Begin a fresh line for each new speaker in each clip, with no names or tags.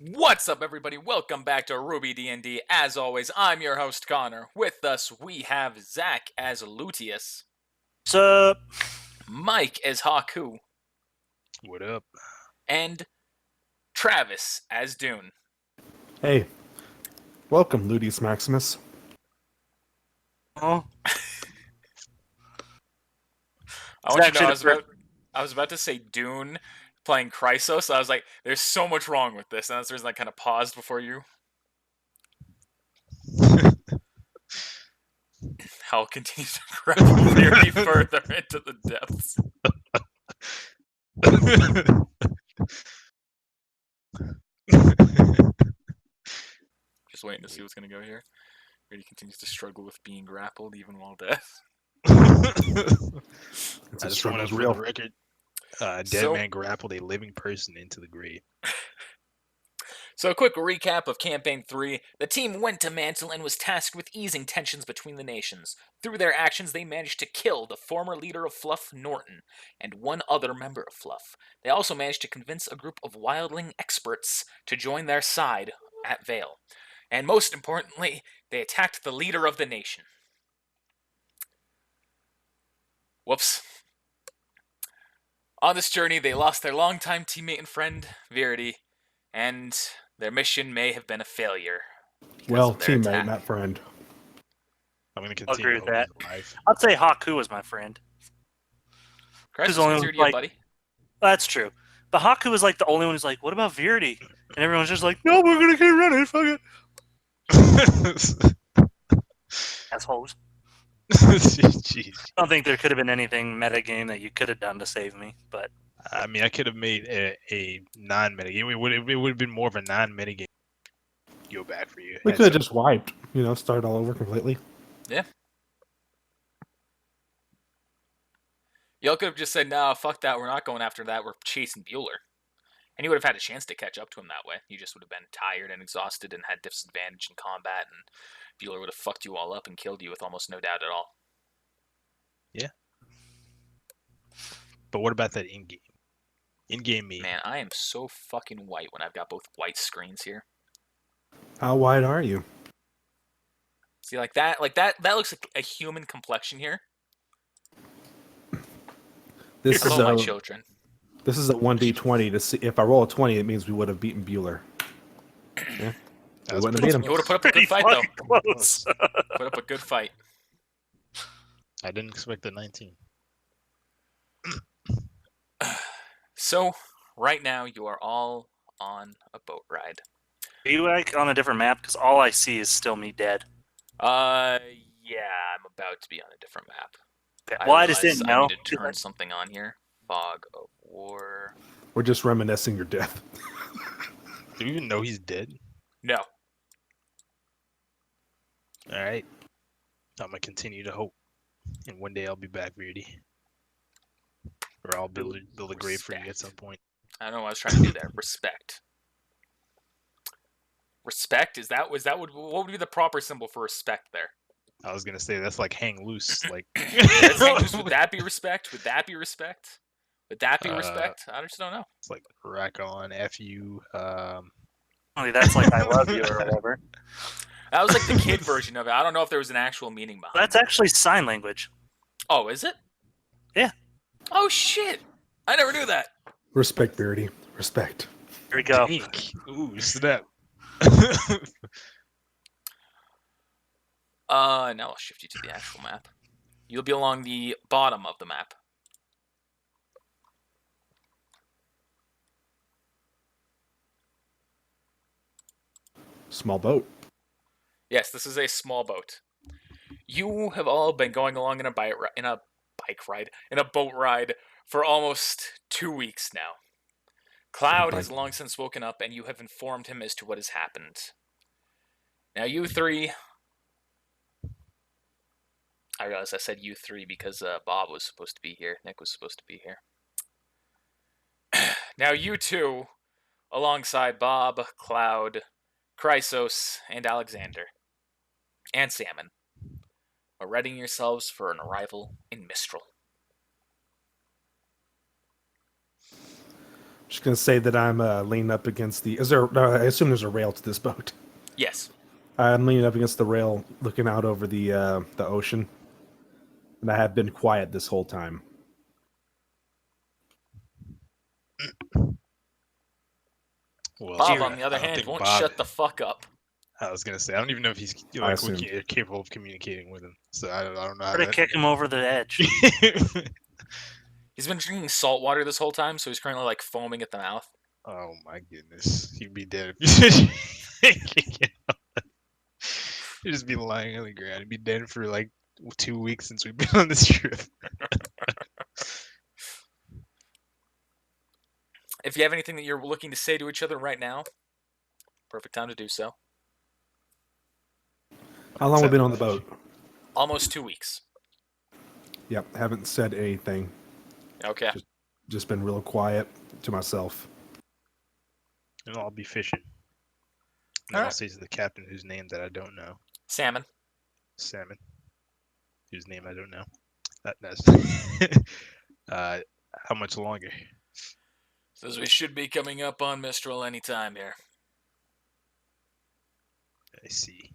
What's up, everybody? Welcome back to RWBY D&D. As always, I'm your host, Connor. With us, we have Zach as Lutius,
Sup?
Mike as Haku,
What up?
and Travis as Dune.
Hey, welcome, Ludius Maximus.
Oh,
I want you to know, I was about to say Dune playing Chrysos. So I was like, there's so much wrong with this. And that's the reason I kind of paused before you. Hell continues to grapple very further into the depths. Just waiting to see what's going to go here. He continues to struggle with being grappled even while dead.
I just want to, for
real.
the record, dead man grappled a living person into the grave.
So a quick recap of Campaign 3. The team went to Mantle and was tasked with easing tensions between the nations. Through their actions, they managed to kill the former leader of Fluff, Norton, and one other member of Fluff. They also managed to convince a group of wildling experts to join their side at Vale. And most importantly, they attacked the leader of the nation. Whoops. On this journey, they lost their longtime teammate and friend, Verity, and their mission may have been a failure.
Well, teammate, not friend.
I'm going to
I'll
continue
agree with that.
life.
I'd say Haku was my friend.
Christ,
only
considered you,
like-
buddy.
That's true. But Haku was like the only one who's like, what about Verity? And everyone's just like, no, we're going to keep running. Fuck it. Assholes.
Jeez.
I don't think there could have been anything metagame that you could have done to save me, but
I mean, I could have made a non-metagame. It would have been more of a non-metagame. Go back for you.
We could have just wiped, start all over completely.
Yeah. Y'all could have just said, nah, fuck that, we're not going after that, we're chasing Bueller. And you would have had a chance to catch up to him that way. You just would have been tired and exhausted and had disadvantage in combat, and Bueller would have fucked you all up and killed you with almost no doubt at all.
Yeah. But what about that in-game? In-game me.
Man, I am so fucking white when I've got both white screens here.
How wide are you?
See, like that looks like a human complexion here.
This is
Hello, my
a
children.
this is a 1d20 to see if I roll a 20, it means we would have beaten Bueller. Yeah, we wouldn't have beat him.
You would have put up a
pretty
good fight, though.
fucking close.
Put up a good fight.
I didn't expect the 19.
So, right now, you are all on a boat ride.
Are you like on a different map? Because all I see is still me dead.
Yeah, I'm about to be on a different map.
Well, I just
realize
didn't
I
know.
need to turn something on here. Fog of War.
We're just reminiscing your death.
Do you even know he's dead?
No.
Alright. I'm going to continue to hope. And one day I'll be back, Beardy. Or I'll build a grave for you at some point.
I don't know what I was trying to do there. Respect. Respect? What would be the proper symbol for respect there?
I was gonna say that's like hang loose, like.
That's hang loose. Would that be respect? Would that be respect? Would that be respect? I just don't know.
It's like rack on, F you.
Only that's like I love you or whatever.
That was like the kid version of it. I don't know if there was an actual meaning behind
That's
it.
actually sign language.
Oh, is it?
Yeah.
Oh shit! I never knew that.
Respect, Beardy. Respect.
Here we go.
Dink. Ooh, snap.
Now I'll shift you to the actual map. You'll be along the bottom of the map.
Small boat.
Yes, this is a small boat. You have all been going along in a boat ride for almost 2 weeks now. Cloud has long since woken up, and you have informed him as to what has happened. Now, you three... I realize I said you three because Bob was supposed to be here. Nick was supposed to be here. Now, you two, alongside Bob, Cloud, Chrysos, and Alexander, and Salmon, are readying yourselves for an arrival in Mistral.
Just gonna say that I'm leaning up against the. Is there? No, I assume there's a rail to this boat.
Yes.
I'm leaning up against the rail, looking out over the ocean, and I have been quiet this whole time.
Well,
Bob,
Zero.
on the other
I don't
hand,
think
won't
Bob.
shut the fuck up.
I was gonna say I don't even know if he's
I
like
assume.
capable of communicating with him. So I don't know how
Try to
that.
kick him over the edge.
He's been drinking salt water this whole time, so he's currently like foaming at the mouth.
Oh my goodness, he'd be dead if he'd just be lying on the ground. He'd be dead for like 2 weeks since we've been on this trip.
If you have anything that you're looking to say to each other right now, perfect time to do so.
How long have we been on the boat?
Almost 2 weeks.
Yep, haven't said anything.
Okay.
Just been real quiet to myself.
And I'll be fishing. And then I'll
Alright.
say to the captain whose name that I don't know,
Salmon.
Salmon, whose name I don't know. That's how much longer?
Says we should be coming up on Mistral anytime here.
I see.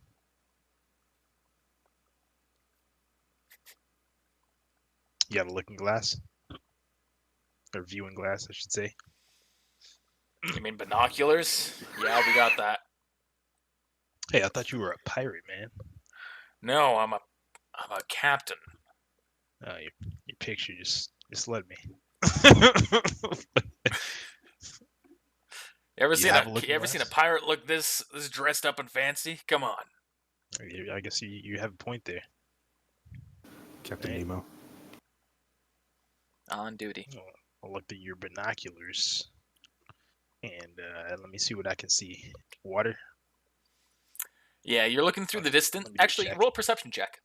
You have a looking glass? Or viewing glass, I should say.
You mean binoculars? Yeah, we got that.
Hey, I thought you were a pirate, man.
No, I'm a captain.
Oh, your picture just led me.
You ever
You
seen
have
a
a looking
you ever seen a
glass?
pirate look this dressed up and fancy? Come on.
I guess you have a point there.
Captain
Right.
Nemo.
On duty.
I'll look at your binoculars. And let me see what I can see. Water?
Yeah, you're looking through the distance.
Let me just
Actually,
check.
roll a perception check.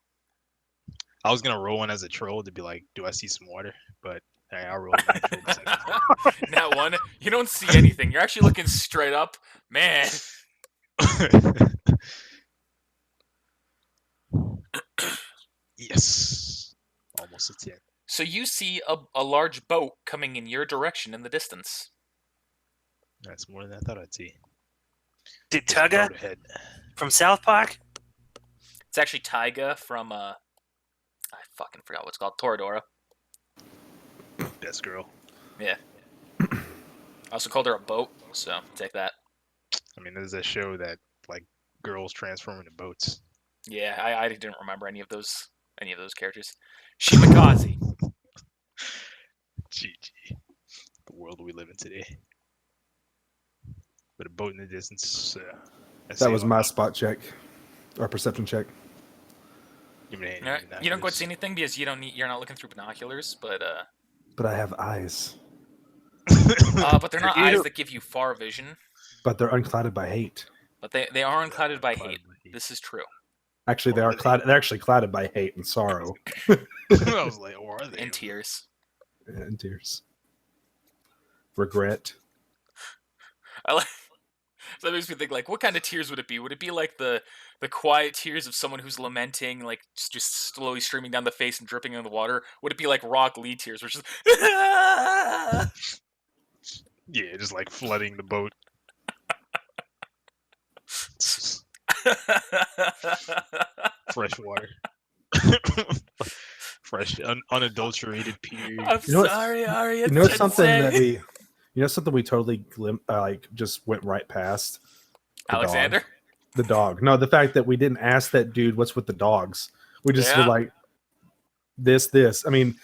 I was gonna roll one as a troll to be like, do I see some water? But I'll roll a natural deception.
That one, you don't see anything. You're actually looking straight up. Man,
Yes. Almost a 10.
so you see a large boat coming in your direction in the distance.
That's more than I thought I'd see.
Did
There's a
Tugga
boat ahead.
from South Park?
It's actually Taiga from I fucking forgot what it's called. Toradora.
Best girl.
I also called her a boat, so take that.
I mean, there's a show that like girls transform into boats.
Yeah, I didn't remember any of those characters. Shimakaze.
GG. The world we live in today. But a boat in the distance.
That was my spot check, or perception check.
You don't go see anything because you're not looking through binoculars, but
But I have eyes.
but they're not eyes that give you far vision.
But they're unclouded by hate.
But they are unclouded by hate. This is true.
Actually, they are clouded. They're actually clouded by hate and sorrow
I was like, or are they?
And tears.
and tears, regret.
I like. So that makes me think, like, what kind of tears would it be? Would it be like the quiet tears of someone who's lamenting, like just slowly streaming down the face and dripping in the water? Would it be like Rock Lee tears, which is
Yeah, just like flooding the boat. Fresh water. Fresh, unadulterated period.
I'm
You know what's-
sorry, Ari.
You know something that we totally like just went right past. The
Alexander.
dog. The dog. No, the fact that we didn't ask that dude what's with the dogs. We just were
Yeah.
like this. I mean,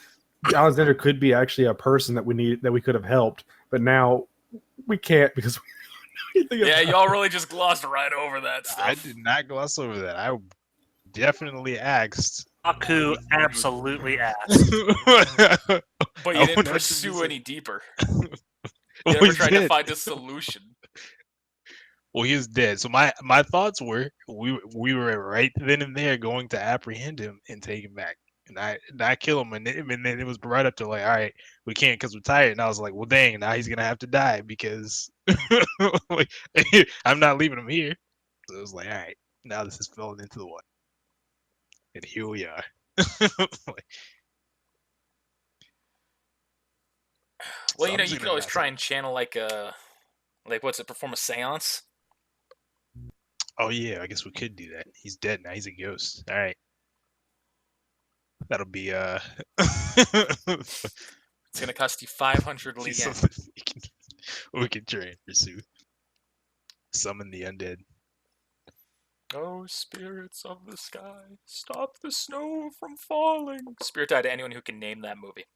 Alexander could be actually a person that we could have helped, but now we can't because we don't know anything
Yeah,
about
y'all really just glossed right over that stuff.
I did not gloss over that. I definitely asked.
Aku absolutely asked.
But you
I
didn't
would
pursue
actually
any deeper.
say-
You
We
never tried to
did.
find a solution.
Well, he is dead. So my thoughts were we were right then and there going to apprehend him and take him back, and I kill him, and then it was right up to like, all right, we can't because we're tired. And I was like, well, dang, now he's gonna have to die because like, I'm not leaving him here. So it was like, all right, now this is falling into the water, and here we are. Like,
Well,
So I'm
you
just
could
gonna
always
mess
try
up.
and channel perform a seance.
Oh yeah, I guess we could do that. He's dead now. He's a ghost. All right. That'll be
It's gonna cost you 500
see
yen.
something we can try and pursue. Summon the undead.
Oh, spirits of the sky, stop the snow from falling. Spirit eye to anyone who can name that movie.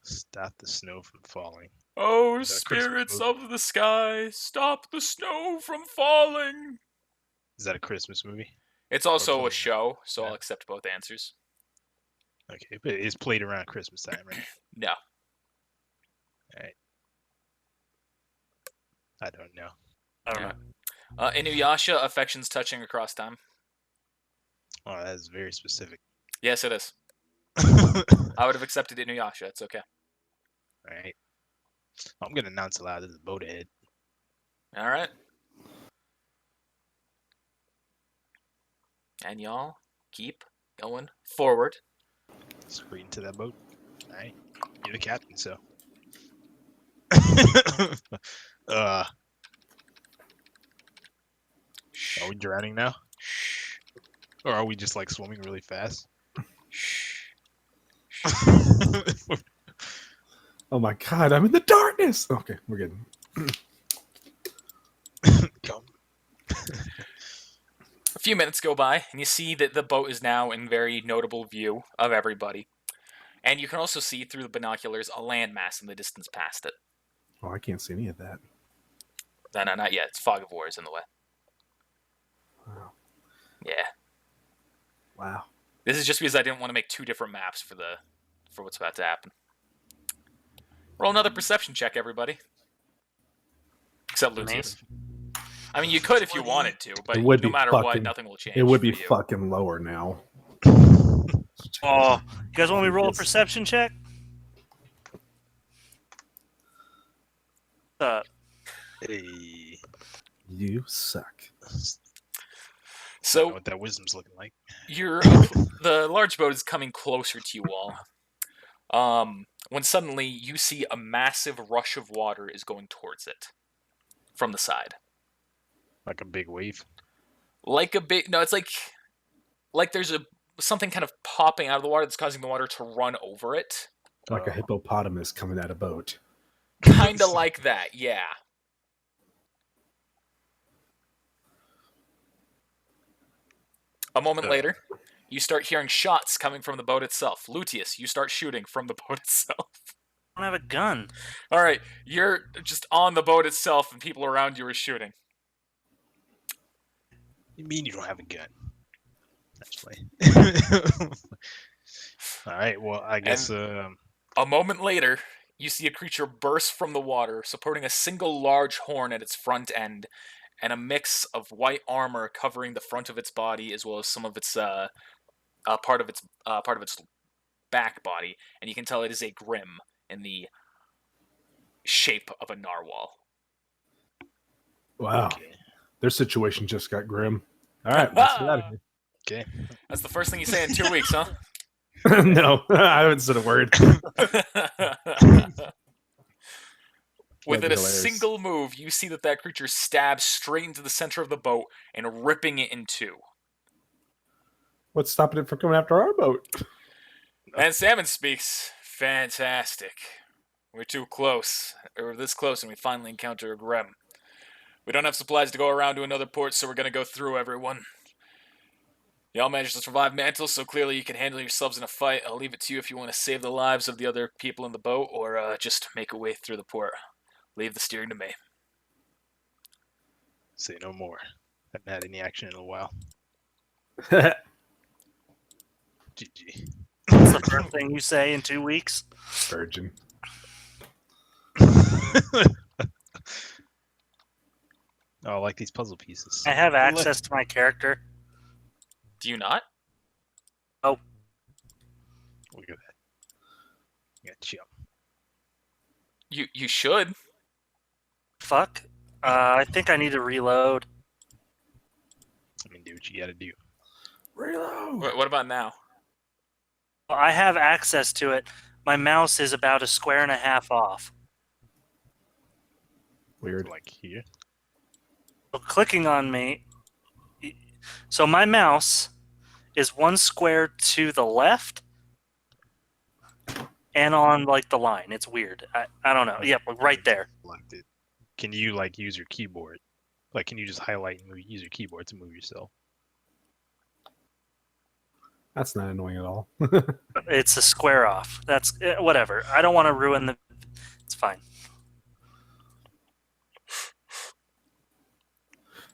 Stop the snow from falling.
Oh,
Is that a Christmas
spirits
movie?
of the sky, stop the snow from falling.
Is that a Christmas movie?
It's also
playing
a
it.
show, so I'll
Yeah.
accept both answers.
Okay, but it's played around Christmas time, right?
No.
I don't know.
I don't
Yeah.
know.
Inuyasha, affections touching across time.
Oh, that is very specific.
Yes, it is.
All
I would have accepted Inuyasha. It's okay.
right. I'm gonna announce aloud this is boat ahead.
All right. And y'all keep going forward.
Straight into that boat. All right. You're the captain, so. Are we drowning now? Or are we just like swimming really fast?
Oh my god, I'm in the darkness. Okay, we're good.
Come.
A few minutes go by, and you see that the boat is now in very notable view of everybody. And you can also see through the binoculars a landmass in the distance past it.
Oh, I can't see any of that.
No, not yet. It's fog of war is in the way.
Wow.
Yeah.
Wow.
This is just because I didn't want to make two different maps for what's about to happen. Roll another perception check, everybody. Except Lucius. I mean, you could if you wanted to, but
It would
no
be
matter what,
fucking-
nothing will change.
It would be
for you.
fucking lower now.
Oh, you guys want me to roll a perception check?
Hey.
You suck.
I know
So
what that wisdom's looking like.
the large boat is coming closer to you all. When suddenly you see a massive rush of water is going towards it from the side.
Like a big wave.
It's like there's something kind of popping out of the water that's causing the water to run over it.
Like a hippopotamus coming out of a boat.
Kind of like that, yeah. A moment later, you start hearing shots coming from the boat itself. Lutius, you start shooting from the boat itself.
I don't have a gun.
All right, you're just on the boat itself, and people around you are shooting.
You mean you don't have a gun? Actually. All right. Well, I guess.
A moment later, you see a creature burst from the water, supporting a single large horn at its front end, and a mix of white armor covering the front of its body, as well as some of its part of its back body, and you can tell it is a Grimm in the shape of a narwhal.
Wow.
Okay.
Their situation just got grim. All right, let's get out of here.
Okay.
That's the first thing you say in 2 weeks, huh?
No, I haven't said a word.
Within a
hilarious.
single move, you see that creature stabs straight into the center of the boat and ripping it in two.
What's stopping it from coming after our boat?
And Salmon speaks. Fantastic. We're too close. We're this close and we finally encounter a Grimm. We don't have supplies to go around to another port, so we're going to go through everyone. Y'all managed to survive Mantle, so clearly you can handle yourselves in a fight. I'll leave it to you if you want to save the lives of the other people in the boat, or just make a way through the port. Leave the steering to me.
Say no more. Haven't had any action in a while. GG.
That's the first thing you say in 2 weeks.
Virgin.
Oh, I like these puzzle pieces.
I have access to my character.
Do you not?
Look at that. Yeah, chill.
You should.
Fuck. I think I need to reload.
I mean, do what you gotta do.
Reload.
What about now?
I have access to it. My mouse is about a square and a half off.
Weird.
Like here.
So clicking on me. So my mouse is one square to the left and on like the line. It's weird. I don't know. Yeah, right there.
Selected. Can you like use your keyboard? Like, can you just highlight and use your keyboard to move yourself?
That's not annoying at all.
It's a square off. That's whatever. I don't want to ruin the. It's fine.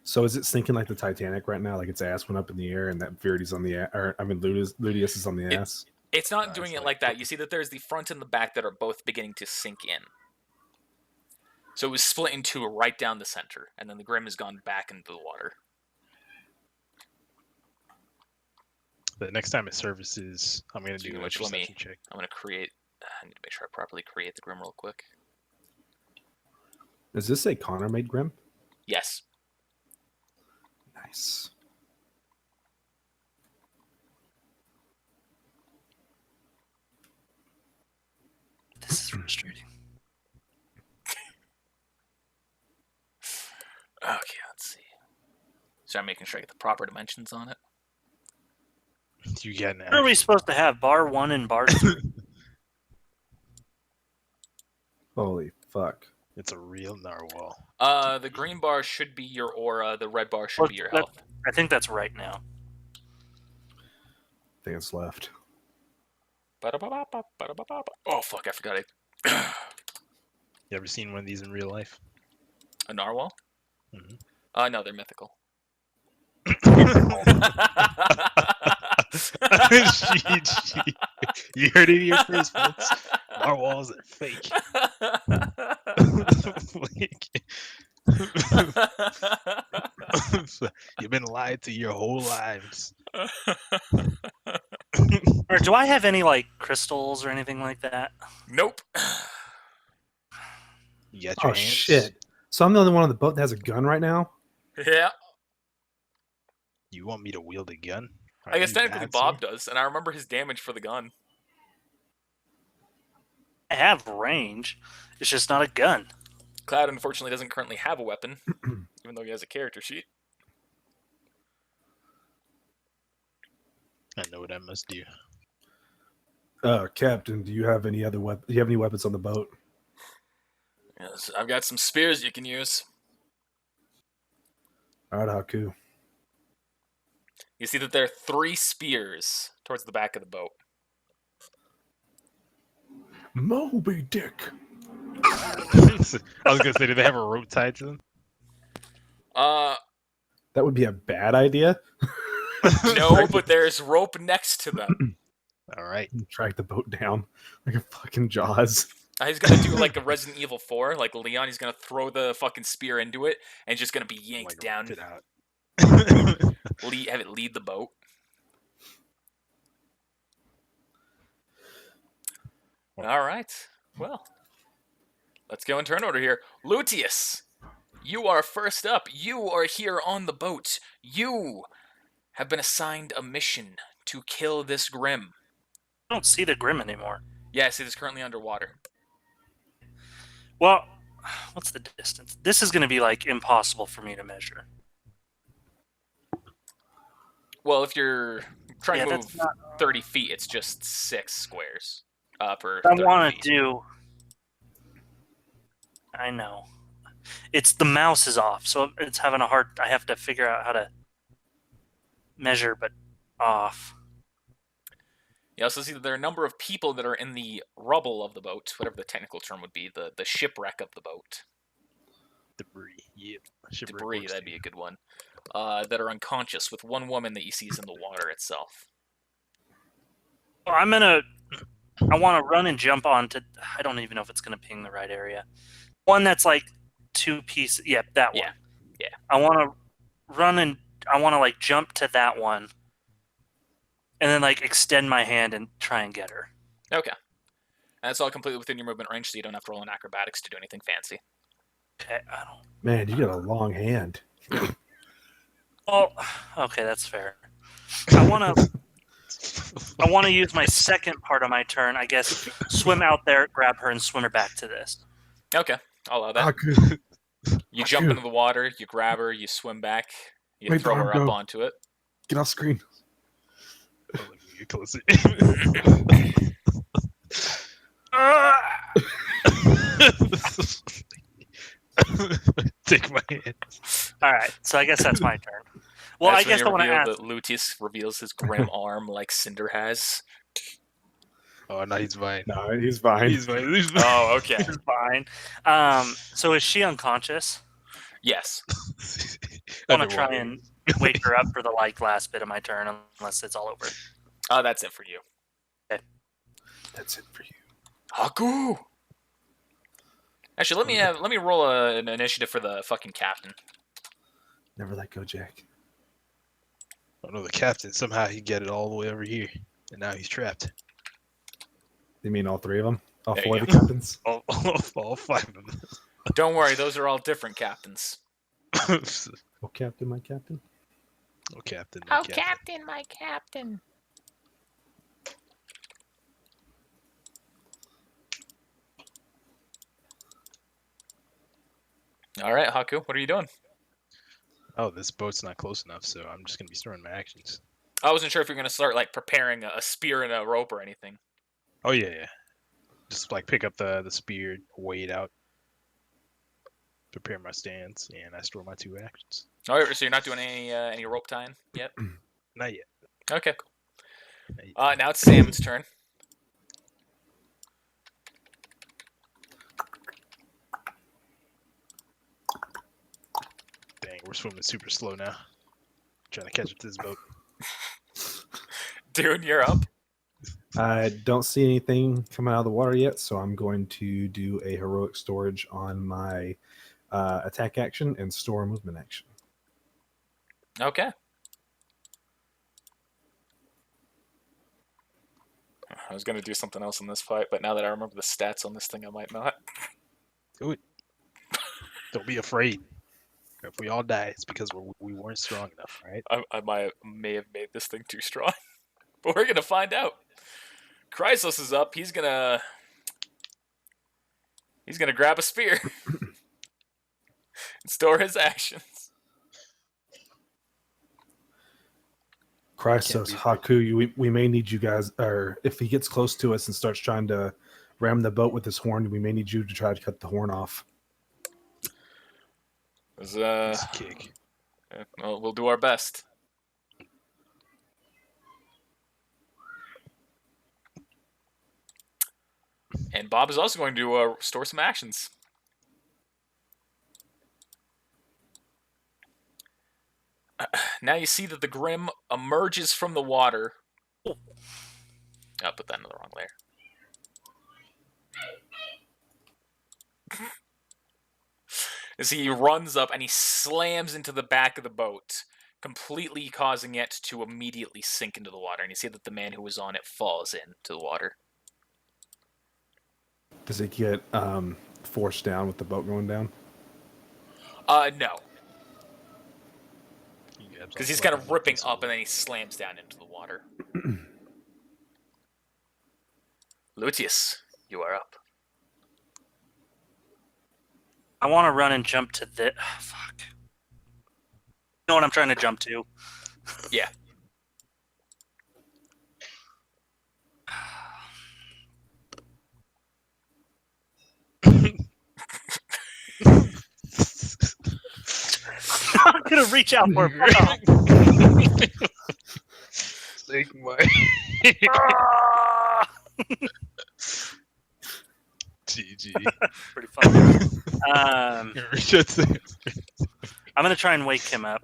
So is it sinking like the Titanic right now? Like its ass went up in the air and that Verity's on the Ludius is on the ass.
It's not doing
it's
it
like
like that. You see that there's the front and the back that are both beginning to sink in. So it was split in two right down the center, and then the Grimm has gone back into the water.
The next time it services, I'm gonna do a
Which let me.
perception check.
I'm gonna create. I need to make sure I properly create the Grimm real quick.
Is this a Connor made Grim?
Yes.
Nice.
This is frustrating.
Okay, let's see. So I'm making sure I get the proper dimensions on it.
You get an
What are we supposed to have? Bar 1 and bar 2?
Holy fuck.
It's a real narwhal.
The green bar should be your aura. The red bar should be your
That-
health.
I think that's right now.
I think it's left.
Oh fuck! I forgot it.
You ever seen one of these in real life?
A narwhal?
Mhm.
No, they're mythical.
You heard it here first, folks. Narwhals are fake. You've been lied to your whole lives.
Or do I have any like crystals or anything like that?
Nope.
You got your
Oh
hands?
shit. So I'm the only one on the boat that has a gun right now?
Yeah.
You want me to wield a gun?
I guess
you
technically
bad,
Bob
sir?
does, and I remember his damage for the gun.
I have range. It's just not a gun.
Cloud unfortunately doesn't currently have a weapon, even though he has a character sheet.
I know what I must do.
Captain, do you have any other do you have any weapons on the boat?
Yes, I've got some spears you can use.
Alright, Haku.
You see that there are 3 spears towards the back of the boat.
Moby Dick.
I was gonna say, do they have a rope tied to them?
That would be a bad idea.
No, but there's rope next to them.
All right.
Drag the boat down like a fucking Jaws.
He's gonna do like a Resident Evil 4, like Leon. He's gonna throw the fucking spear into it, and it's just gonna be yanked
Like,
down.
rip it out.
Have it lead the boat. All right. Well, let's go in turn order here. Luteus, you are first up. You are here on the boat. You have been assigned a mission to kill this Grimm.
I don't see the Grimm anymore.
Yes, it is currently underwater.
Well, what's the distance? This is going to be like impossible for me to measure.
Well, if you're trying to
that's
move 30 feet, it's just 6 squares per
I
30
want
feet.
to do. I know. It's the mouse is off, so it's having a hard. I have to figure out how to measure, but off.
You also see that there are a number of people that are in the rubble of the boat, whatever the technical term would be, the shipwreck of the boat.
Debris. Yep. Shipwreck
Debris,
works
that'd
too.
be a good one. That are unconscious, with one woman that you see is in the water itself.
Well, I want to run and jump onto. I don't even know if it's going to ping the right area. One that's like 2 pieces. Yeah, that one.
Yeah.
I want to run and I want to like jump to that one, and then like extend my hand and try and get her.
Okay. And that's all completely within your movement range, so you don't have to roll in acrobatics to do anything fancy.
Okay, I don't.
Man, you got a long hand.
Oh, okay, that's fair. I want to use my second part of my turn. I guess swim out there, grab her, and swim her back to this.
Okay, I'll allow that.
Haku,
You jump into the water, you grab her, you swim back, you
Make the
throw
arm
her up
go.
onto it.
Get off screen.
Oh, let me get closer. Take my hand.
All right, so I guess that's my turn. Well,
That's
I guess I
when
want
you
to
reveal
ask.
that Luteus reveals his grim arm like Cinder has.
Oh no, he's fine.
No, he's fine.
He's fine. He's fine.
Oh, okay.
This is fine. So is she unconscious?
Yes.
I want to try
Underwater.
and wake her up for the last bit of my turn, unless it's all over.
Oh, that's it for you.
That's it for you.
Haku! Actually, let me roll an initiative for the fucking captain.
Never let go, Jack.
Oh no, the captain somehow he get it all the way over here, and now he's trapped.
You mean all three of them? All
There
four
you
of the captains?
All five of them.
Don't worry, those are all different captains.
Oh,
Oh, captain, my captain.
captain. My captain.
captain, my captain. All right, Haku, what are you doing?
Oh, this boat's not close enough, so I'm just gonna be storing my actions.
I wasn't sure if you're gonna start like preparing a spear and a rope or anything.
Oh yeah. Just like pick up the spear, weigh it out, prepare my stance, and I store my 2 actions.
All right, so you're not doing any rope tying yet?
Not yet.
Okay, cool.
Not yet.
Now it's Sam's turn.
Dang, we're swimming super slow now. Trying to catch up to this boat.
Dude, you're up.
I don't see anything coming out of the water yet, so I'm going to do a heroic storage on my attack action and store a movement action.
Okay. I was gonna do something else in this fight, but now that I remember the stats on this thing, I might not.
Do it. Don't be afraid. If we all die, it's because we weren't strong enough, right?
I may have made this thing too strong, but we're gonna find out. Chrysos is up. He's gonna grab a spear and store his actions.
Chrysos, Haku, we may need you guys, or if he gets close to us and starts trying to ram the boat with his horn, we may need you to try to cut the horn off.
Kick.
Well, we'll do our best. And Bob is also going to store some actions. Now you see that the Grimm emerges from the water. Oh, I put that in the wrong layer. As he runs up and he slams into the back of the boat, completely causing it to immediately sink into the water. And you see that the man who was on it falls into the water.
Does it get forced down with the boat going down?
No. Because he's kind of ripping up and then he slams down into the water. Luteus, you are up.
I want to run and jump to the. Fuck. You know what I'm trying to jump to?
Yeah.
I'm gonna reach out for it.
Take my GG.
Pretty fun. I'm gonna try and wake him up.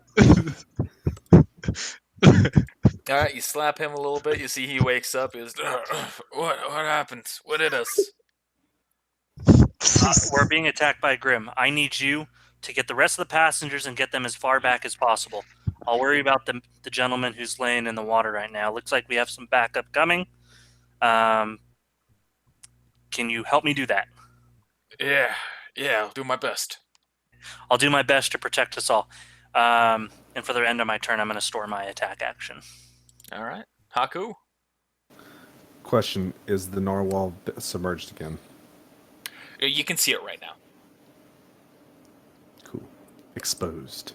All right, you slap him a little bit. You see he wakes up. He goes, what happened? What did us?
We're being attacked by Grimm. I need you to get the rest of the passengers and get them as far back as possible. I'll worry about the gentleman who's laying in the water right now. Looks like we have some backup coming. Can you help me do that?
Yeah, I'll do my best.
I'll do my best to protect us all. And for the end of my turn, I'm going to store my attack action.
All right. Haku?
Question, is the narwhal submerged again?
You can see it right now.
Cool. exposed.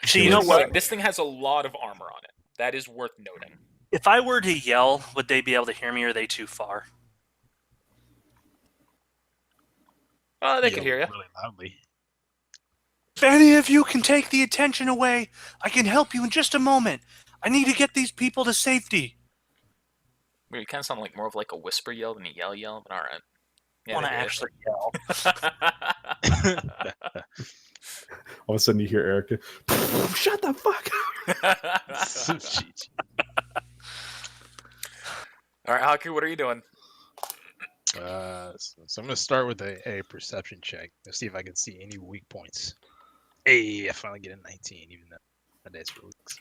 Actually, you know
Worth
what?
noting, this thing has a lot of armor on it. That is worth noting.
If I were to yell, would they be able to hear me, or are they too far?
Oh, they could hear you.
really loudly.
If any of you can take the attention away, I can help you in just a moment. I need to get these people to safety.
You kind of sound like more of like a whisper yell than a yell, but all right.
I want to
they hear
actually yell.
All of a sudden, you hear Erica. Shut the fuck up!
Jeez.
All right, Haku, what are you doing?
So I'm gonna start with a perception check. Let's see if I can see any weak points. Hey, I finally get a 19, even though my dice for weeks.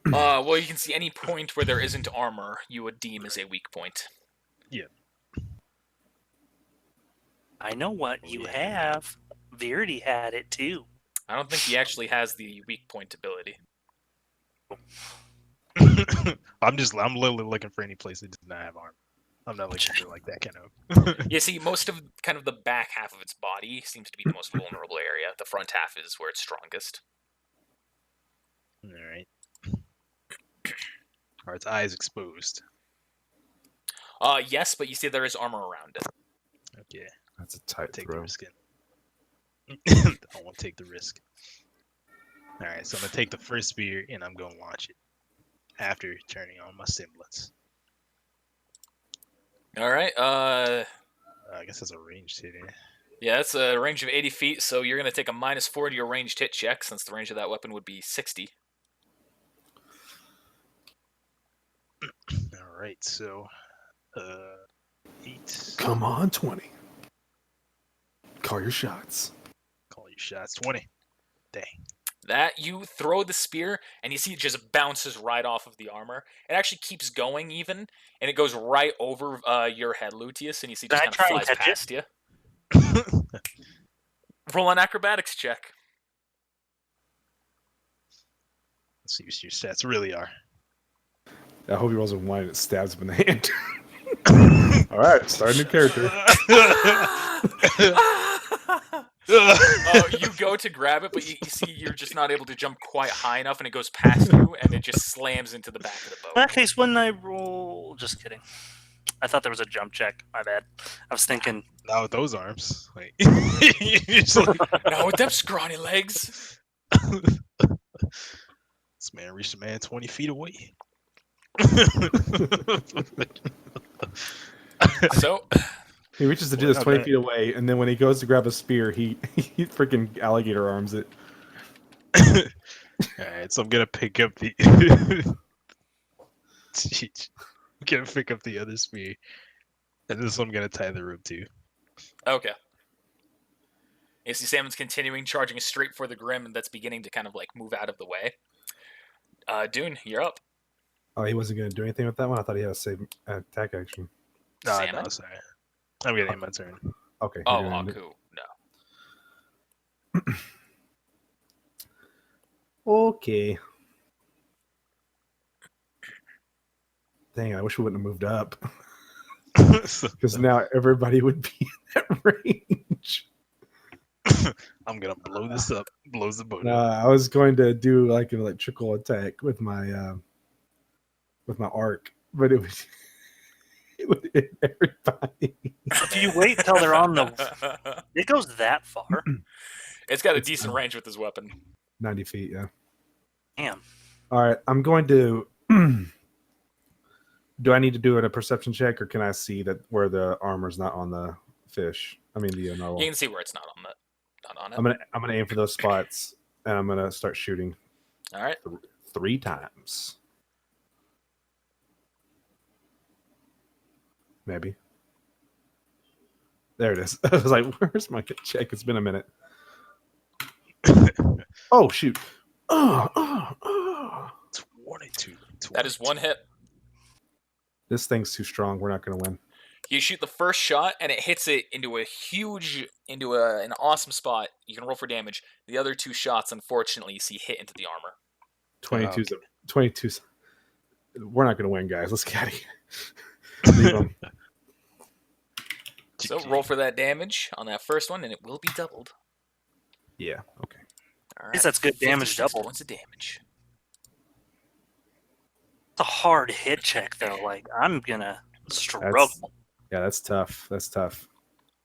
Well, you can see any point where there isn't armor, you would deem as a weak point.
Yeah.
I know what you have. Verity had it too.
I don't think he actually has the weak point ability.
I'm literally looking for any place that does not have armor. I'm not looking for like that kind of.
You see, most of kind of the back half of its body seems to be the most vulnerable area. The front half is where it's strongest.
All right. Are its eyes exposed?
Yes, but you see there is armor around it.
Okay.
That's a tight
Take the
throw.
risk. I won't take the risk. All right, so I'm gonna take the first spear and I'm gonna launch it after turning on my semblance.
All right.
I guess that's a ranged hit.
Yeah, it's a range of 80 feet, so you're going to take a -4 to your ranged hit check, since the range of that weapon would be 60.
All right, so 8.
Come on, 20. Call your shots.
Call your shots. 20. Dang.
That, you throw the spear, and you see it just bounces right off of the armor. It actually keeps going, even, and it goes right over your head, Lutius, and you see it just
Can I
kind of
try and
flies
catch it?
past you. Roll an acrobatics check.
Let's see what your stats really are.
I hope he rolls a 1 and it stabs him in the hand. All right, start a new character.
You go to grab it, but you see you're just not able to jump quite high enough, and it goes past you, and it just slams into the back of the
In
boat.
that case, wouldn't I roll? Just kidding. I thought there was a jump check. My bad. I was thinking.
Not with those arms. Like, you're just like,
No, with them scrawny legs.
this man reached a man 20 feet away.
So,
He reaches to do this 20 feet away, and then when he goes to grab a spear, he freaking alligator arms it.
Alright, so I'm gonna pick up the Jeez. I'm gonna pick up the other spear. And this one I'm gonna tie the rope to.
okay. You see Salmon's continuing, charging straight for the Grimm, and that's beginning to kind of like move out of the way. Dune, you're up.
Oh, he wasn't going to do anything with that one? I thought he had a save attack action.
Salmon?
No, sorry. I'm gonna end my turn.
Okay.
Oh,
you're doing it.
Haku, no.
Okay. Dang, I wish we wouldn't have moved up. Because now everybody would be in that range.
I'm gonna blow this up. Blows the boat up.
I was going to do like an electrical attack with my arc, but it would hit everybody.
If you wait till they're on the, it goes that far.
It's got a decent range with his weapon.
90 feet, yeah.
Damn.
All right, I'm going to. Do I need to do a perception check, or can I see that where the armor's not on the fish? I mean the narwhal.
You can see where it's not on it.
I'm gonna aim for those spots, and I'm gonna start shooting.
All right.
3 times. Maybe. There it is. I was like, "Where's my check?" It's been a minute. Oh shoot!
22.
That is one hit.
This thing's too strong. We're not gonna win.
You shoot the first shot, and it hits it into an awesome spot. You can roll for damage. The other 2 shots, unfortunately, you see hit into the armor.
22's 22's. We're not gonna win, guys. Let's get out of here. Leave 'em.
So roll for that damage on that first one, and it will be doubled.
Yeah. Okay.
All
At
right,
least that's good damage
56
doubled.
points of damage.
It's a hard hit check, though. Like, I'm gonna struggle.
That's tough. That's tough.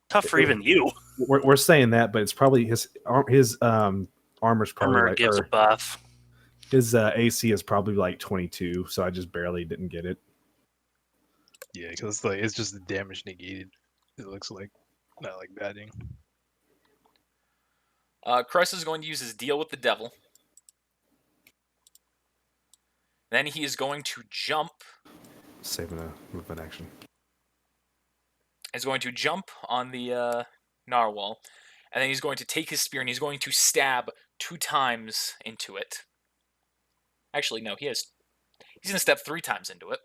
Tough for even you.
We're saying that, but it's probably his armor's probably
Armor
like,
gives a
or
buff.
his AC is probably like 22, so I just barely didn't get it.
Yeah, because it's just the damage negated. It looks like not like batting.
Cress is going to use his deal with the devil. Then he is going to jump.
Saving a movement action.
Is going to jump on the narwhal, and then he's going to take his spear and he's going to stab 2 times into it. Actually, no, he's going to stab 3 times into it.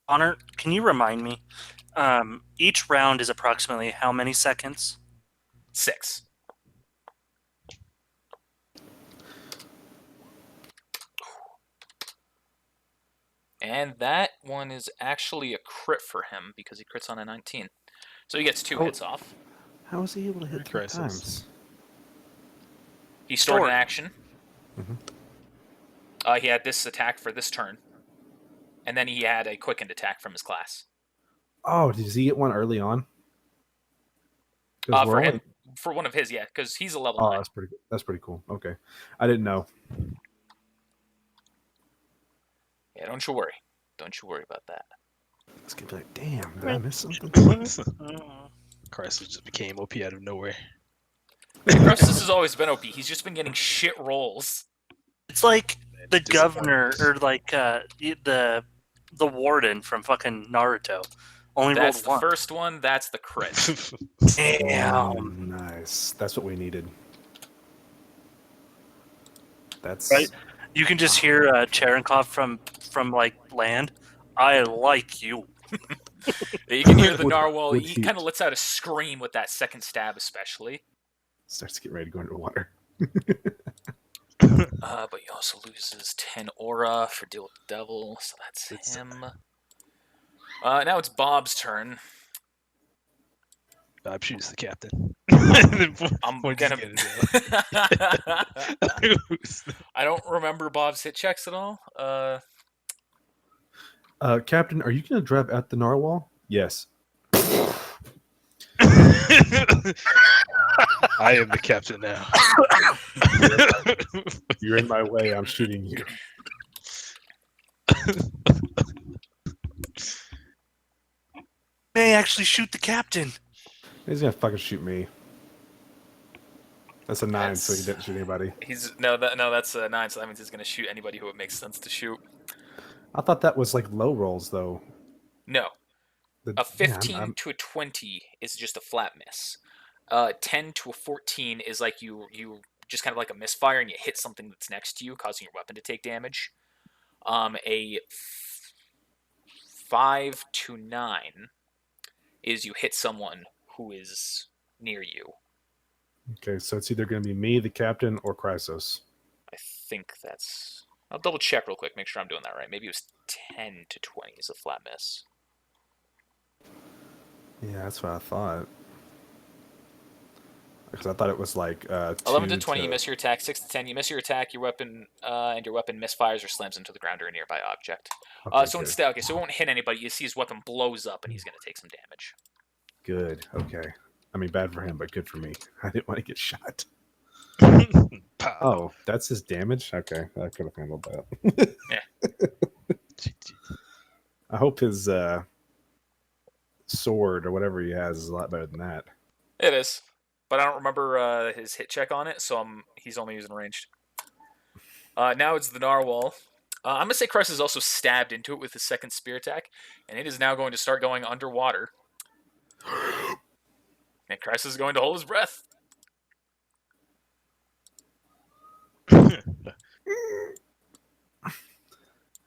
Connor, can you remind me? Each round is approximately how many seconds?
6. And that one is actually a crit for him because he crits on a 19. So he gets 2 hits off.
How was he able to hit 3
Crisis.
times?
He stored an
Stored.
action.
Mhm.
He had this attack for this turn. And then he had a quickened attack from his class.
Oh, did he get one early on? 'Cause we're
For
only-
him, for one of his, yeah, because he's a level
Oh,
9.
that's pretty cool. Okay, I didn't know.
Yeah, don't you worry. Don't you worry about that.
It's gonna be like, damn, did I miss something?
Crisis just became OP out of nowhere.
Croesus has always been OP. He's just been getting shit rolls.
It's like the
Disappointing.
governor or like the warden from fucking Naruto. Only
That's
rolled
the
one.
first one. That's the crit.
Damn.
Nice. That's what we needed. That's
Right. You can just hear Cherenkov from like land. I like you.
You can hear the
With-
narwhal.
with
He
heat.
kind of lets out a scream with that second stab, especially.
Starts to get ready to go underwater.
But he also loses 10 aura for deal with the devil, so that's
It's-
him. Now it's Bob's turn.
Bob shoots the captain.
I'm
Points his
gonna.
gun
I don't remember Bob's hit checks at all.
Captain, are you gonna drive at the narwhal? Yes.
I am the captain now.
You're in my way. I'm shooting you.
May actually shoot the captain.
He's gonna fucking shoot me. That's a 9, so he
That's-
didn't shoot anybody.
That's a 9, so that means he's gonna shoot anybody who it makes sense to shoot.
I thought that was like low rolls though.
No,
The-
a 15
I'm-
to a 20 is just a flat miss. 10 to a 14 is like you just kind of like a misfire and you hit something that's next to you, causing your weapon to take damage. A 5 to 9 is you hit someone who is near you.
Okay, so it's either gonna be me, the captain, or Chrysos.
I think that's. I'll double check real quick, make sure I'm doing that right. Maybe it was 10 to 20 is a flat miss.
Yeah, that's what I thought. Because I thought it was like
11 to
2
20, you miss your attack. 6 to 10, you miss your attack. Your weapon and your weapon misfires or slams into the ground or a nearby object.
Okay,
So
good.
instead, okay, so it won't hit anybody. You see his weapon blows up and he's going to take some damage.
Good. Okay. I mean, bad for him, but good for me. I didn't want to get shot.
Pow.
Oh, that's his damage. Okay, I could have handled that. I hope his sword or whatever he has is a lot better than that.
It is, but I don't remember his hit check on it, so he's only using ranged. Now it's the narwhal. I'm gonna say Cress is also stabbed into it with his second spear attack, and it is now going to start going underwater. And Cress is going to hold his breath.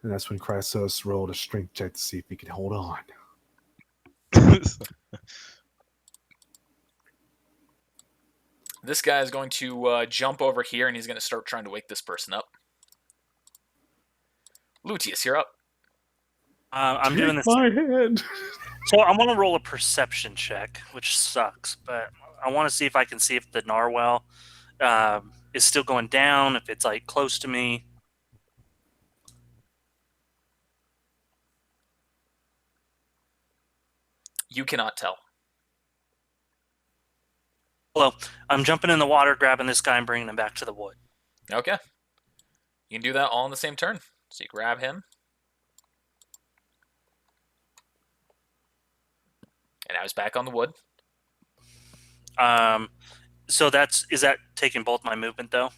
And that's when Chrysos rolled a strength check to see if he could hold on.
This guy is going to jump over here, and he's going to start trying to wake this person up. Lucius, you're up.
I'm doing this.
My head.
So I want to roll a perception check, which sucks, but I want to see if I can see if the narwhal is still going down, if it's like close to me.
You cannot tell.
Well, I'm jumping in the water, grabbing this guy, and bringing him back to the wood.
Okay. You can do that all in the same turn. So you grab him. And now he's back on the wood.
So is that taking both my movement though?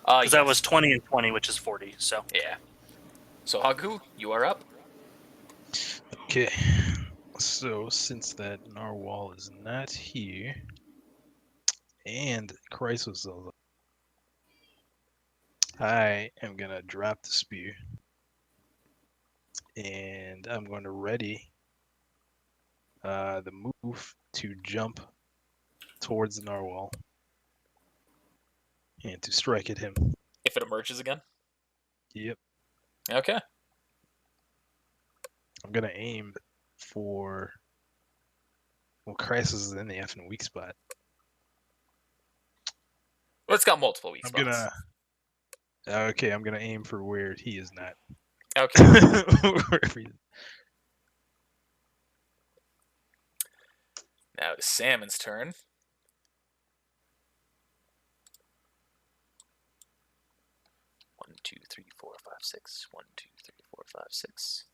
Because that was 20 and 20, which is 40. So
yeah. So Haku, you are up.
Okay. So since that narwhal is not here, and Chrysos, I am gonna drop the spear, and I'm going to ready the move to jump towards the narwhal and to strike at him.
If it emerges again.
Yep.
Okay.
I'm gonna aim for. Well, Chrysos is in the effing weak spot.
Well, it's got multiple weak spots.
Okay, I'm gonna aim for where he is not.
Okay.
Wherever he is.
Now it's Salmon's turn. One, two, three, four, five, six. 1, 2, 3, 4, 5, 6.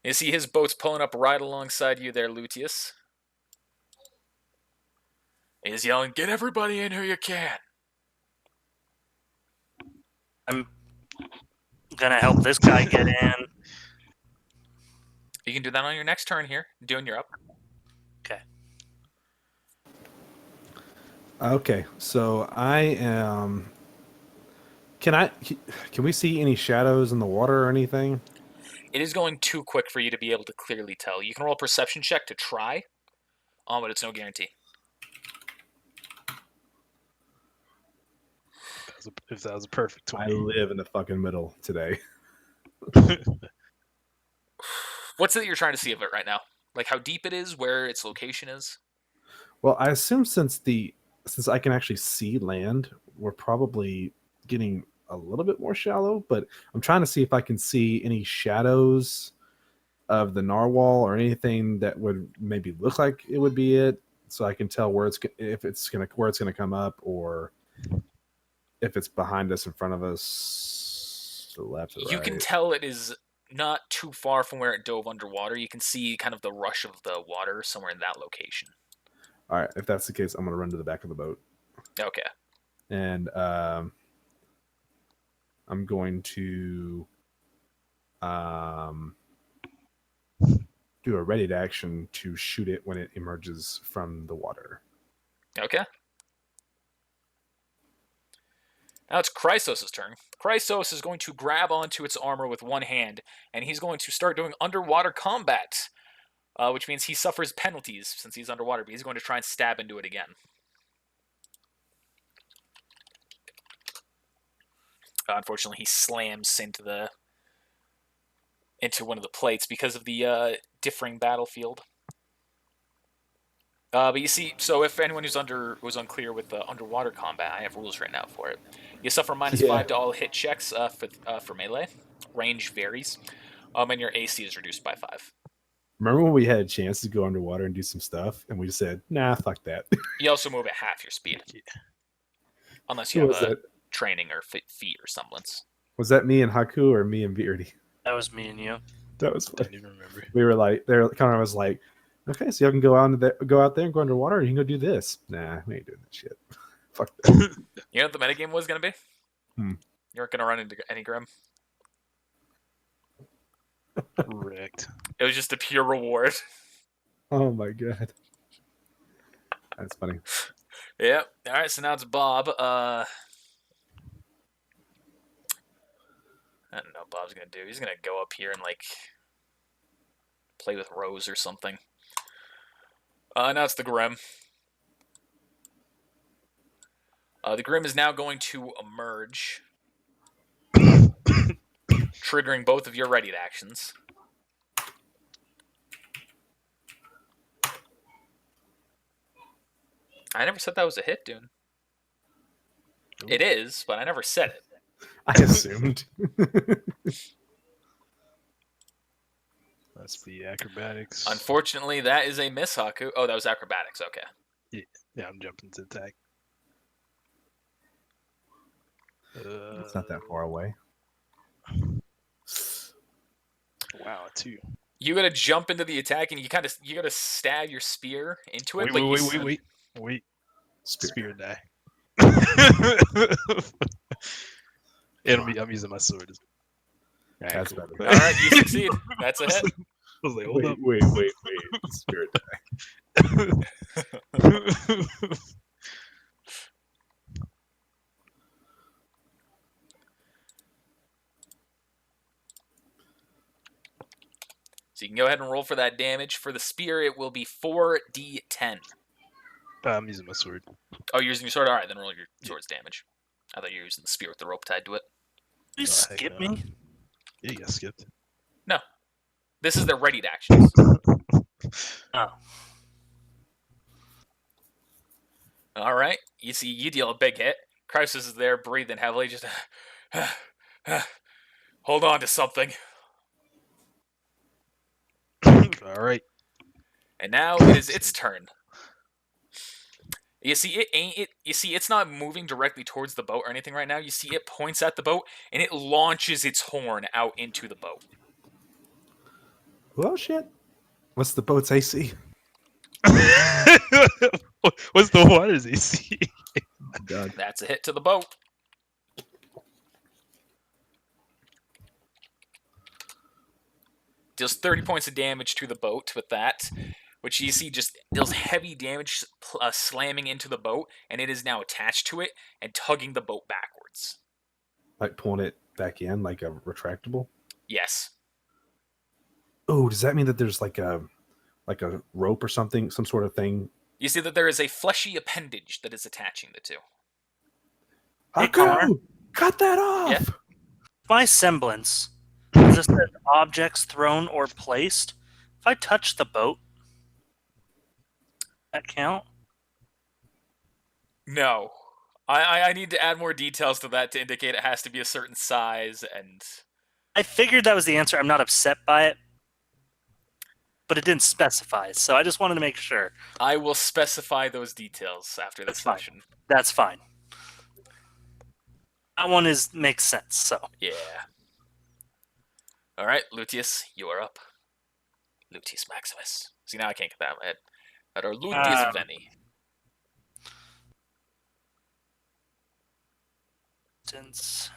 You see his boat's pulling up right alongside you there, Luteus. He's yelling, "Get everybody in who you can!"
I'm gonna help this guy get in.
You can do that on your next turn here. Doing you're up.
Okay.
Okay, so I am. Can we see any shadows in the water or anything?
It is going too quick for you to be able to clearly tell. You can roll a perception check to try, but it's no guarantee.
If that was a perfect 20.
I live in the fucking middle today.
What's it you're trying to see of it right now? Like how deep it is, where its location is?
Well, I assume since I can actually see land, we're probably getting a little bit more shallow, but I'm trying to see if I can see any shadows of the narwhal or anything that would maybe look like it would be it, so I can tell where it's gonna come up, or if it's behind us, in front of us, to the left or right.
You can tell it is not too far from where it dove underwater. You can see kind of the rush of the water somewhere in that location.
All right, if that's the case, I'm gonna run to the back of the boat.
Okay.
And I'm going to do a ready to action to shoot it when it emerges from the water.
Okay. Now it's Chrysos' turn. Chrysos is going to grab onto its armor with one hand, and he's going to start doing underwater combat, which means he suffers penalties since he's underwater, but he's going to try and stab into it again. Unfortunately, he slams into one of the plates because of the differing battlefield. But you see, so if anyone was unclear with underwater combat, I have rules right now for it. You suffer -5 to all hit checks for melee. Range varies, and your AC is reduced by 5.
Remember when we had a chance to go underwater and do some stuff, and we just said, "Nah, fuck that."
You also move at half your speed, unless you
Who
have
was
a
that?
training or feat or semblance.
Was that me and Haku or me and Beardy?
That was me and you.
That was
I
funny.
didn't even remember.
We were like, Connor was like, "Okay, so you can go out there and go underwater, or you can go do this." Nah, we ain't doing that shit. Fuck that.
You know what the metagame was going to be?
Hmm.
You weren't going to run into any Grimm.
Correct.
It was just a pure reward.
Oh my god, that's funny.
Yep. All right, so now it's Bob. I don't know what Bob's going to do. He's going to go up here and, play with Rose or something. Now it's the Grimm. The Grimm is now going to emerge, triggering both of your ready actions. I never said that was a hit, dude. It is, but I never said it.
I assumed.
Must be acrobatics.
Unfortunately, that is a miss, Haku. Oh, that was acrobatics. Okay.
Yeah, I'm jumping to attack.
It's not that far away.
Wow, 2.
You gotta jump into the attack, and you gotta stab your spear into it.
Wait. Spear die. I'm using my sword. Right,
That's
cool.
better.
All right, you succeed. That's a hit.
I was like, hold up.
Wait. Spirit die.
So you can go ahead and roll for that damage. For the spear, it will be 4d10.
I'm using my sword.
Oh, you're using your sword? All right, then roll your sword's damage. I thought you were using the spear with the rope tied to it.
You
Oh, heck
skip
no.
me?
Yeah, you got skipped.
This is their readied actions.
Oh.
All right, you see, you deal a big hit. Crisis is there, breathing heavily, just hold on to something.
All right.
And now it is its turn. You see, it's not moving directly towards the boat or anything right now. You see, it points at the boat and it launches its horn out into the boat.
Well, shit. What's the boat's AC?
What's the water's AC?
Oh, God.
That's a hit to the boat. Deals 30 points of damage to the boat with that, which you see just deals heavy damage slamming into the boat, and it is now attached to it and tugging the boat backwards.
Like pulling it back in, like a retractable?
Yes.
Oh, does that mean that there's like a rope or something, some sort of thing?
You see that there is a fleshy appendage that is attaching the two.
Hey, Connor.
Haku! Cut that off!
Yeah.
My semblance. Does this says objects thrown or placed? If I touch the boat, that count?
No. I need to add more details to that to indicate it has to be a certain size and...
I figured that was the answer. I'm not upset by it. But it didn't specify, so I just wanted to make sure.
I will specify those details after this
That's fine.
session.
That's fine. That one makes sense, so.
Yeah. Alright, Luteus, you are up. Luteus Maximus. See, now I can't get that out of my head. That are Luteus Veni.
Since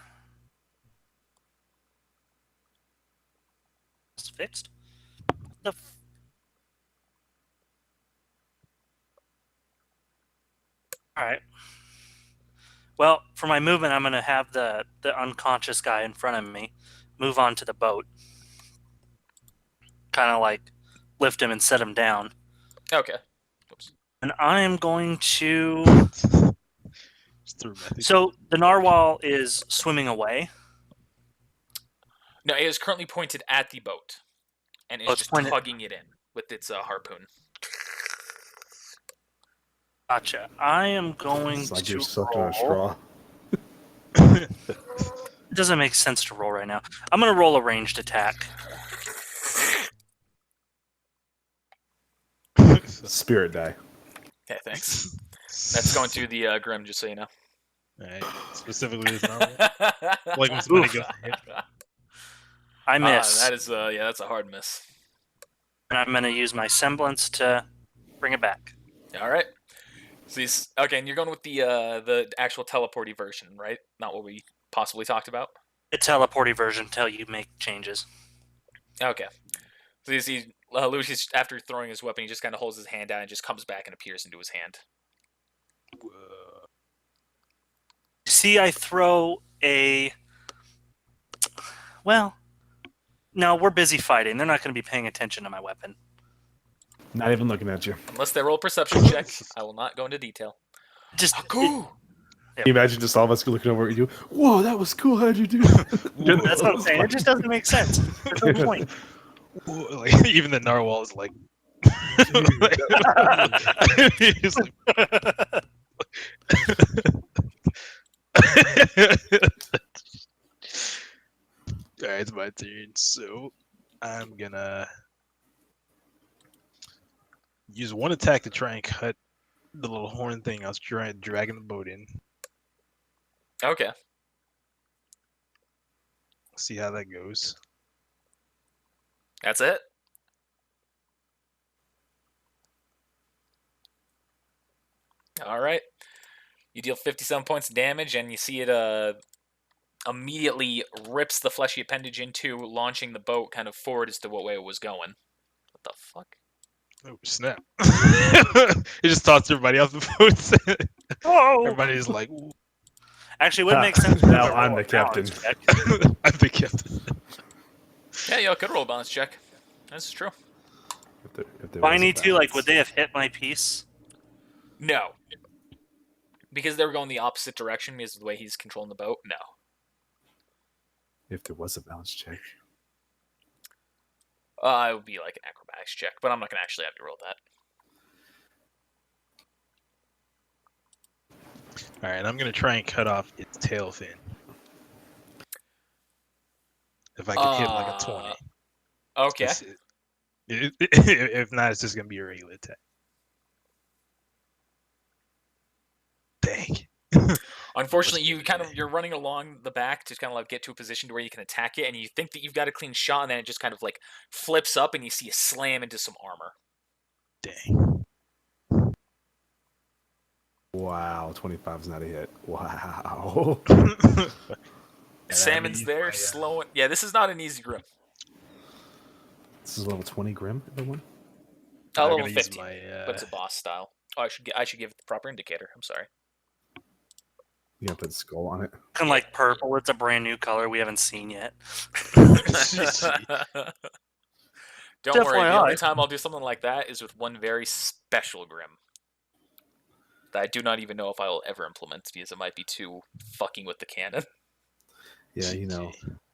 it's fixed. All right. Well, for my movement, I'm going to have the unconscious guy in front of me move on to the boat. Kind of like lift him and set him down.
Okay. Oops.
And I am going to...
Just threw my thing.
So the narwhal is swimming away.
No, it is currently pointed at the boat. And it's
it's
just
pointed-
tugging it in with its harpoon.
Gotcha. I am going
It's like
to
you're sucking on a
roll.
straw.
It doesn't make sense to roll right now. I'm going to roll a ranged attack.
Spirit die.
Okay, thanks. That's going to the Grimm, just so you know.
Alright. Specifically this narwhal. Like when somebody goes to hit.
I miss.
That is, yeah, that's a hard miss.
And I'm going to use my semblance to bring it back.
All right. So okay, and you're going with the actual teleporty version, right? Not what we possibly talked about.
The teleporty version until you make changes.
Okay. So you see, Lucius, after throwing his weapon, he just kind of holds his hand out and just comes back and appears into his hand.
See, I throw a... Well, no, we're busy fighting. They're not going to be paying attention to my weapon.
Not even looking at you.
Unless they roll a perception check, I will not go into detail.
Just
Haku!
Can you imagine just all of us looking over at you? Whoa, that was cool. How'd you do that?
That's what I'm saying. It just doesn't make sense. There's no point.
Like, even the narwhal is like... He's like Alright, it's my turn. So I'm gonna use one attack to try and cut the little horn thing I was dragging the boat in.
Okay.
See how that goes.
That's it. All right. You deal 57 points of damage, and you see it immediately rips the fleshy appendage into, launching the boat kind of forward as to what way it was going. What the fuck?
Oh snap! It just tossed everybody off the boat.
Whoa!
Everybody's like, "Ooh."
Actually, it would make sense. For
Now
them to
I'm
roll
the
a balance
captain.
check.
I'm the captain.
Yeah, you could roll a balance check. This is true.
If there
If I
was a
need to, like,
balance.
would they have hit my piece?
No. Because they were going the opposite direction because of the way he's controlling the boat? No.
If there was a balance check.
It would be like an acrobatics check, but I'm not going to actually have you roll that.
Alright, I'm gonna try and cut off its tail fin. If I can hit like a 20.
Okay.
If not, it's just gonna be a regular attack. Dang.
Unfortunately, you're running along the back to kind of like get to a position to where you can attack it, and you think that you've got a clean shot, and then it just kind of like flips up, and you see a slam into some armor.
Dang.
Wow, 25 is not a hit. Wow.
Salmon's there, slowing. Yeah, this is not an easy grim.
This is level 20 Grim, everyone.
Level 15,
my,
but it's a boss style. Oh, I should give it the proper indicator. I'm sorry.
You gotta put a skull on it.
Kind of like purple. It's a brand new color we haven't seen yet.
Don't worry. The
FYI.
only time I'll do something like that is with one very special grim that I do not even know if I will ever implement because it might be too fucking with the canon.
Yeah, you know,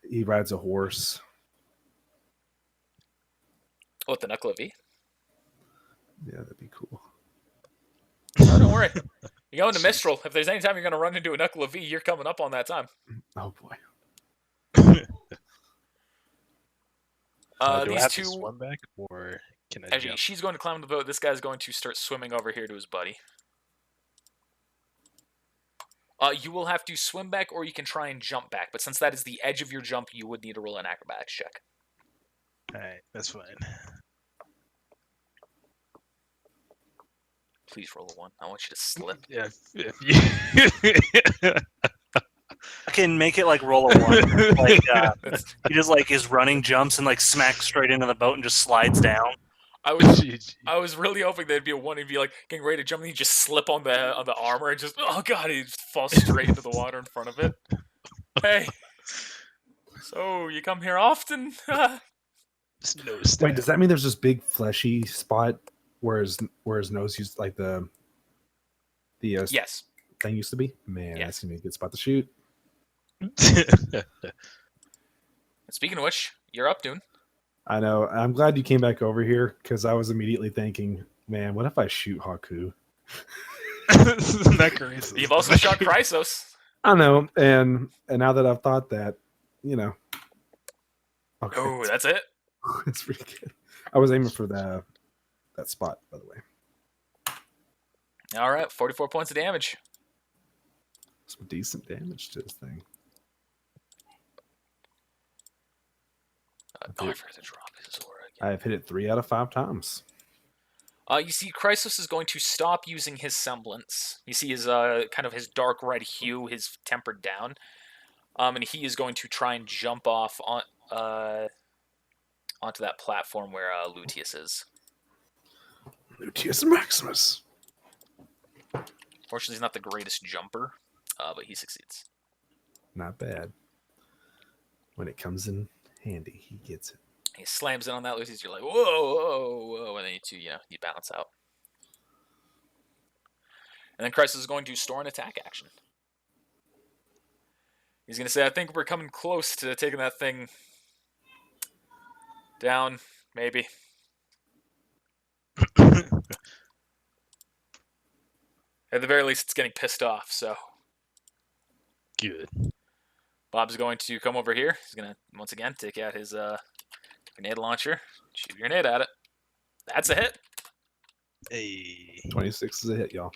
he rides a horse.
Oh, with the Knuckle of V?
Yeah, that'd be cool.
Oh, don't worry. You're going to Mistral. If there's any time you're going to run into a Knuckle of V, you're coming up on that time.
Oh boy.
Do I
These
have
two.
to swim back, or can I
Actually,
jump?
she's going to climb the boat. This guy's going to start swimming over here to his buddy. You will have to swim back, or you can try and jump back. But since that is the edge of your jump, you would need to roll an acrobatics check.
Alright, that's fine.
Please roll a 1. I want you to slip.
Yeah, if you...
I can make it like roll a 1. Like he just like is running, jumps, and like smacks straight into the boat and just slides down.
I was really hoping there'd be a 1 and be like getting ready to jump, and you just slip on the armor and just he just falls straight into the water in front of it. Hey, so you come here often?
Wait, does that mean there's this big fleshy spot where his nose used like the
Yes.
thing used to be? Man,
Yes.
that's gonna be a good spot to shoot.
Speaking of which, you're up, Dune.
I know. I'm glad you came back over here because I was immediately thinking, man, what if I shoot Haku?
That crazy.
You've also shot Chrysos.
I know, and now that I've thought that, you know. Okay.
Oh, that's it.
It's pretty good. I was aiming for that spot, by the way.
All right, 44 points of damage.
Some decent damage to this thing.
I forgot to drop his aura again.
I've hit it 3 out of 5 times.
You see, Chrysos is going to stop using his semblance. You see his kind of his dark red hue, his tempered down, and he is going to try and jump off on onto that platform where Luteus is.
Luteus Maximus.
Fortunately, he's not the greatest jumper, but he succeeds.
Not bad. When it comes in handy, he gets it.
He slams in on that Luteus. You're like, whoa, whoa, whoa, and then you bounce out. And then Chrysos is going to store an attack action. He's going to say, I think we're coming close to taking that thing down, maybe. At the very least, it's getting pissed off. So
Good.
Bob's going to come over here. He's gonna once again take out his grenade launcher, shoot a grenade at it. That's a hit.
Hey.
26 is a hit, y'all.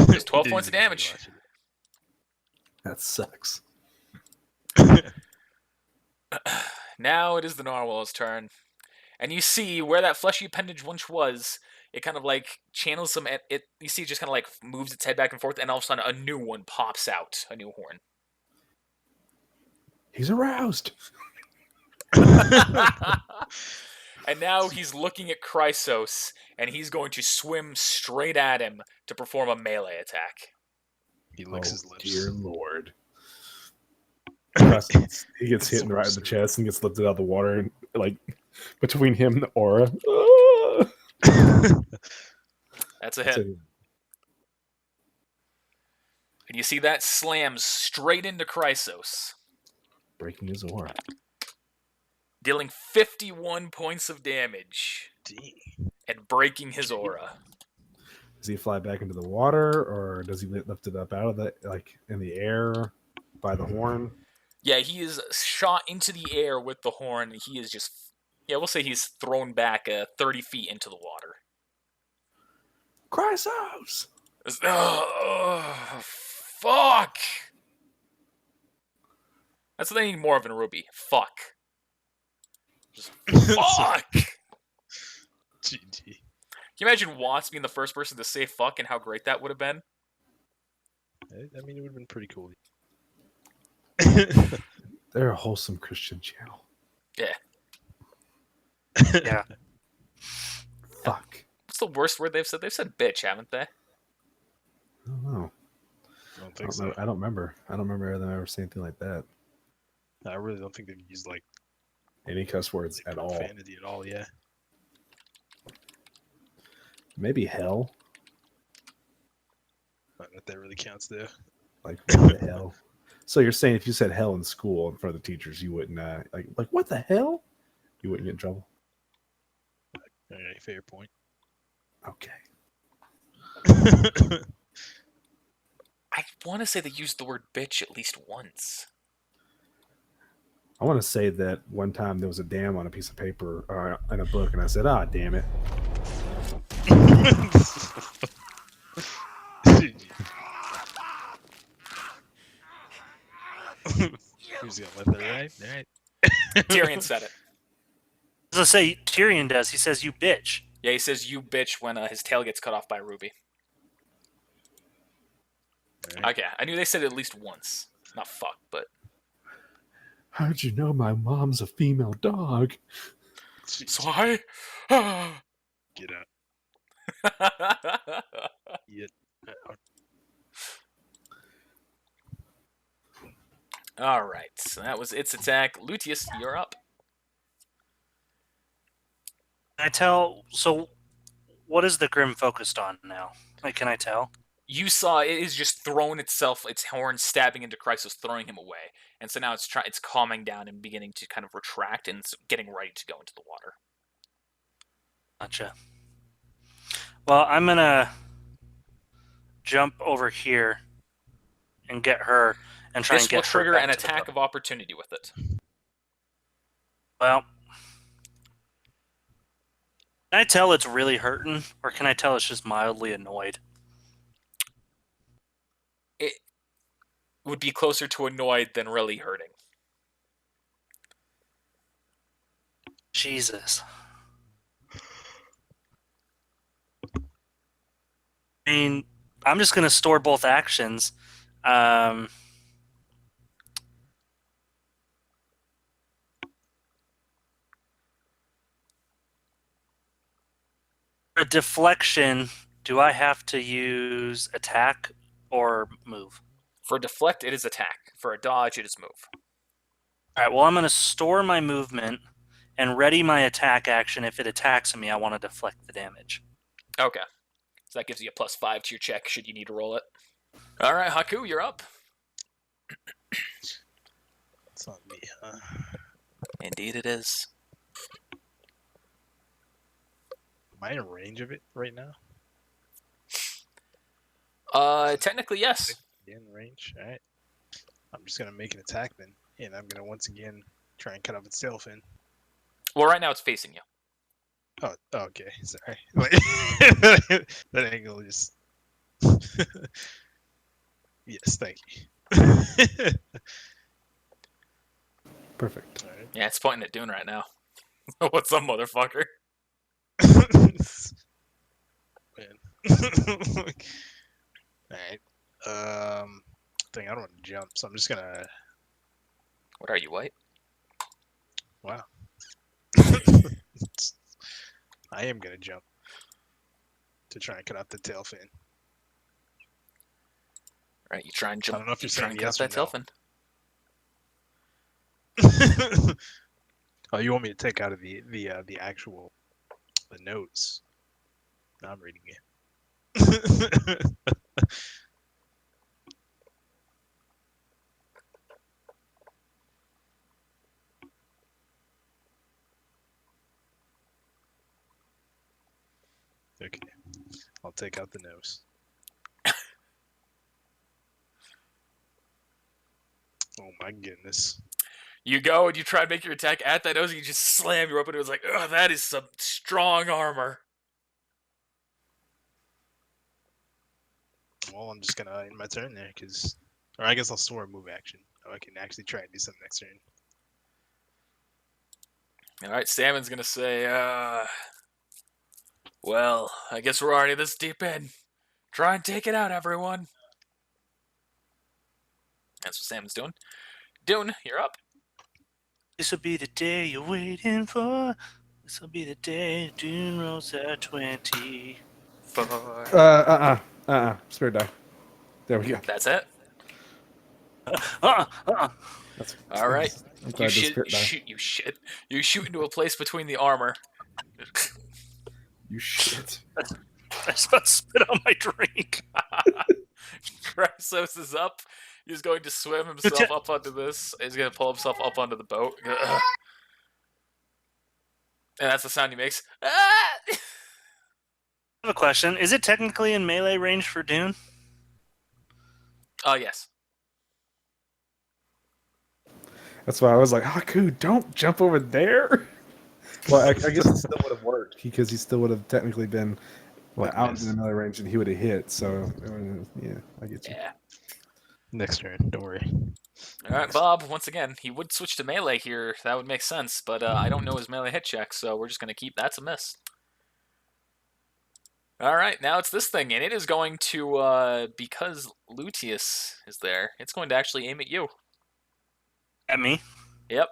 There's 12
Didn't
points of
even
damage.
watch
That sucks.
it.
Now it is the Narwhal's turn. And you see where that fleshy appendage once was, it kind of like channels some. You see it just kind of like moves its head back and forth, and all of a sudden a new one pops out, a new horn.
He's aroused.
And now he's looking at Chrysos, and he's going to swim straight at him to perform a melee attack.
He licks his lips.
Dear Lord. He gets hit right in the chest and gets lifted out of the water, and like between him and the aura.
That's a hit. And you see that slams straight into Chrysos,
breaking his aura.
dealing 51 points of damage and breaking his aura.
Does he fly back into the water, or does he lift it up out of the, like, in the air by the horn?
Yeah, he is shot into the air with the horn, and he is just... Yeah, we'll say he's thrown back 30 feet into the water.
Chrysos!
Oh, fuck! That's what they need more of in RWBY. Fuck. Just fuck!
GG.
Can you imagine Watts being the first person to say fuck and how great that would have been?
I mean, it would have been pretty cool.
They're a wholesome Christian channel.
Yeah.
Yeah.
Fuck.
What's the worst word they've said? They've said bitch, haven't they?
I don't know.
I don't think so.
I don't remember. I don't remember them ever saying anything like that.
I really don't think they've used like
Any cuss words at all.
profanity at all. Yeah.
Maybe hell.
I don't know if that really counts though.
Like, what the hell? So you're saying if you said hell in school in front of the teachers, you wouldn't, like what the hell? You wouldn't get in trouble?
All right, fair point.
Okay.
I want to say they used the word bitch at least once.
I want to say that one time there was a damn on a piece of paper or in a book, and I said, "Ah, damn it."
Who's gonna let that ride? All right.
Tyrion said it.
As I say, Tyrion does. He says, "You bitch."
Yeah, he says you bitch when his tail gets cut off by RWBY.
Right.
Okay, I knew they said it at least once. Not fuck, but...
How'd you know my mom's a female dog?
So I...
Get out. Get out.
Alright, so that was its attack. Luteus, you're up.
Can I tell? So, what is the Grimm focused on now? Like, can I tell?
You saw it is just thrown itself, its horn stabbing into Chrysos, throwing him away. And so now it's calming down and beginning to kind of retract and it's getting ready to go into the water.
Gotcha. Well, I'm gonna jump over here and get her and try
This
and get
will trigger
her back
an
to the
attack
boat.
of opportunity with it.
Well, can I tell it's really hurting, or can I tell it's just mildly annoyed?
It would be closer to annoyed than really hurting.
Jesus. I mean, I'm just gonna store both actions. For deflection, do I have to use attack or move?
For a deflect, it is attack. For a dodge, it is move.
All right, well, I'm going to store my movement and ready my attack action. If it attacks me, I want to deflect the damage.
Okay. So that gives you a +5 to your check should you need to roll it. Alright, Haku, you're up.
It's on me, huh?
Indeed it is.
Am I in range of it right now?
Technically, yes.
In range. All right. I'm just gonna make an attack then, and I'm gonna once again try and cut off its tail fin.
Well, right now it's facing you.
Oh, okay. Sorry. That angle just. Yes, thank you.
Perfect.
All right.
Yeah, it's pointing at Dune right now. What's up, motherfucker?
Man. Alright. I don't want to jump, so I'm just gonna.
What are you, white?
Wow. I am gonna jump to try and cut out the tail fin.
Right, you try and
I
jump.
don't know if you're
you try
saying
and cut
yes
that
or
tail
no.
fin.
Oh, you want me to take out of the actual the notes? No, I'm reading it. Okay, I'll take out the nose. Oh my goodness.
You go and you try and make your attack at that nose, and you just slam your weapon. It was like, oh, that is some strong armor.
Well, I'm just gonna end my turn there, or I guess I'll store a move action. Oh, I can actually try and do something next turn.
All right, Salmon's gonna say, well, I guess we're already this deep in. Try and take it out, everyone. That's what Salmon's doing. Dune, you're up.
This will be the day you're waiting for. This will be the day Dune rolls at 20.
Spirit die. There we go.
That's it.
That's
All right.
I'm
You
glad the
shit,
spirit die.
you shoot into a place between the armor.
You shit.
I was about to spit on my drink.
Krasos is up. He's going to swim himself up onto this. He's going to pull himself up onto the boat. And that's the sound he makes. Ah!
I have a question. Is it technically in melee range for Dune?
Oh, yes.
That's why I was like, Haku, don't jump over there. Well, I guess it still would have worked because he still would have technically been out in the melee range and he would have hit. So, yeah, I get you.
Yeah.
Next turn, don't worry.
All right, Bob, once again, he would switch to melee here. That would make sense, but I don't know his melee hit check, so we're just going to keep that's a miss. All right, now it's this thing, and it is going to, because Luteus is there, it's going to actually aim at you.
At me?
Yep.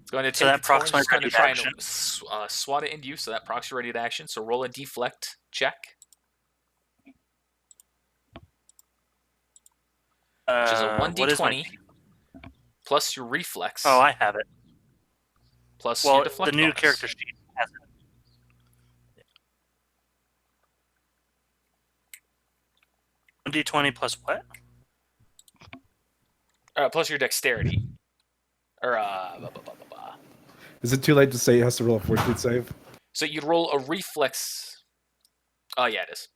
It's going to take
So that
its horns,
procs my
it's going to
ready
try
action.
and swat it into you, so that procs your ready to action. So roll a deflect check, which is a
What is my
1d20, plus your reflex,
Oh, I have it.
plus
Well,
your deflect
the new
bonus.
character sheet has it. 1d20 plus what?
Plus your dexterity. Or,
Is it too late to say he has to roll a fortitude save?
So you'd roll a reflex. Oh, yeah, it is.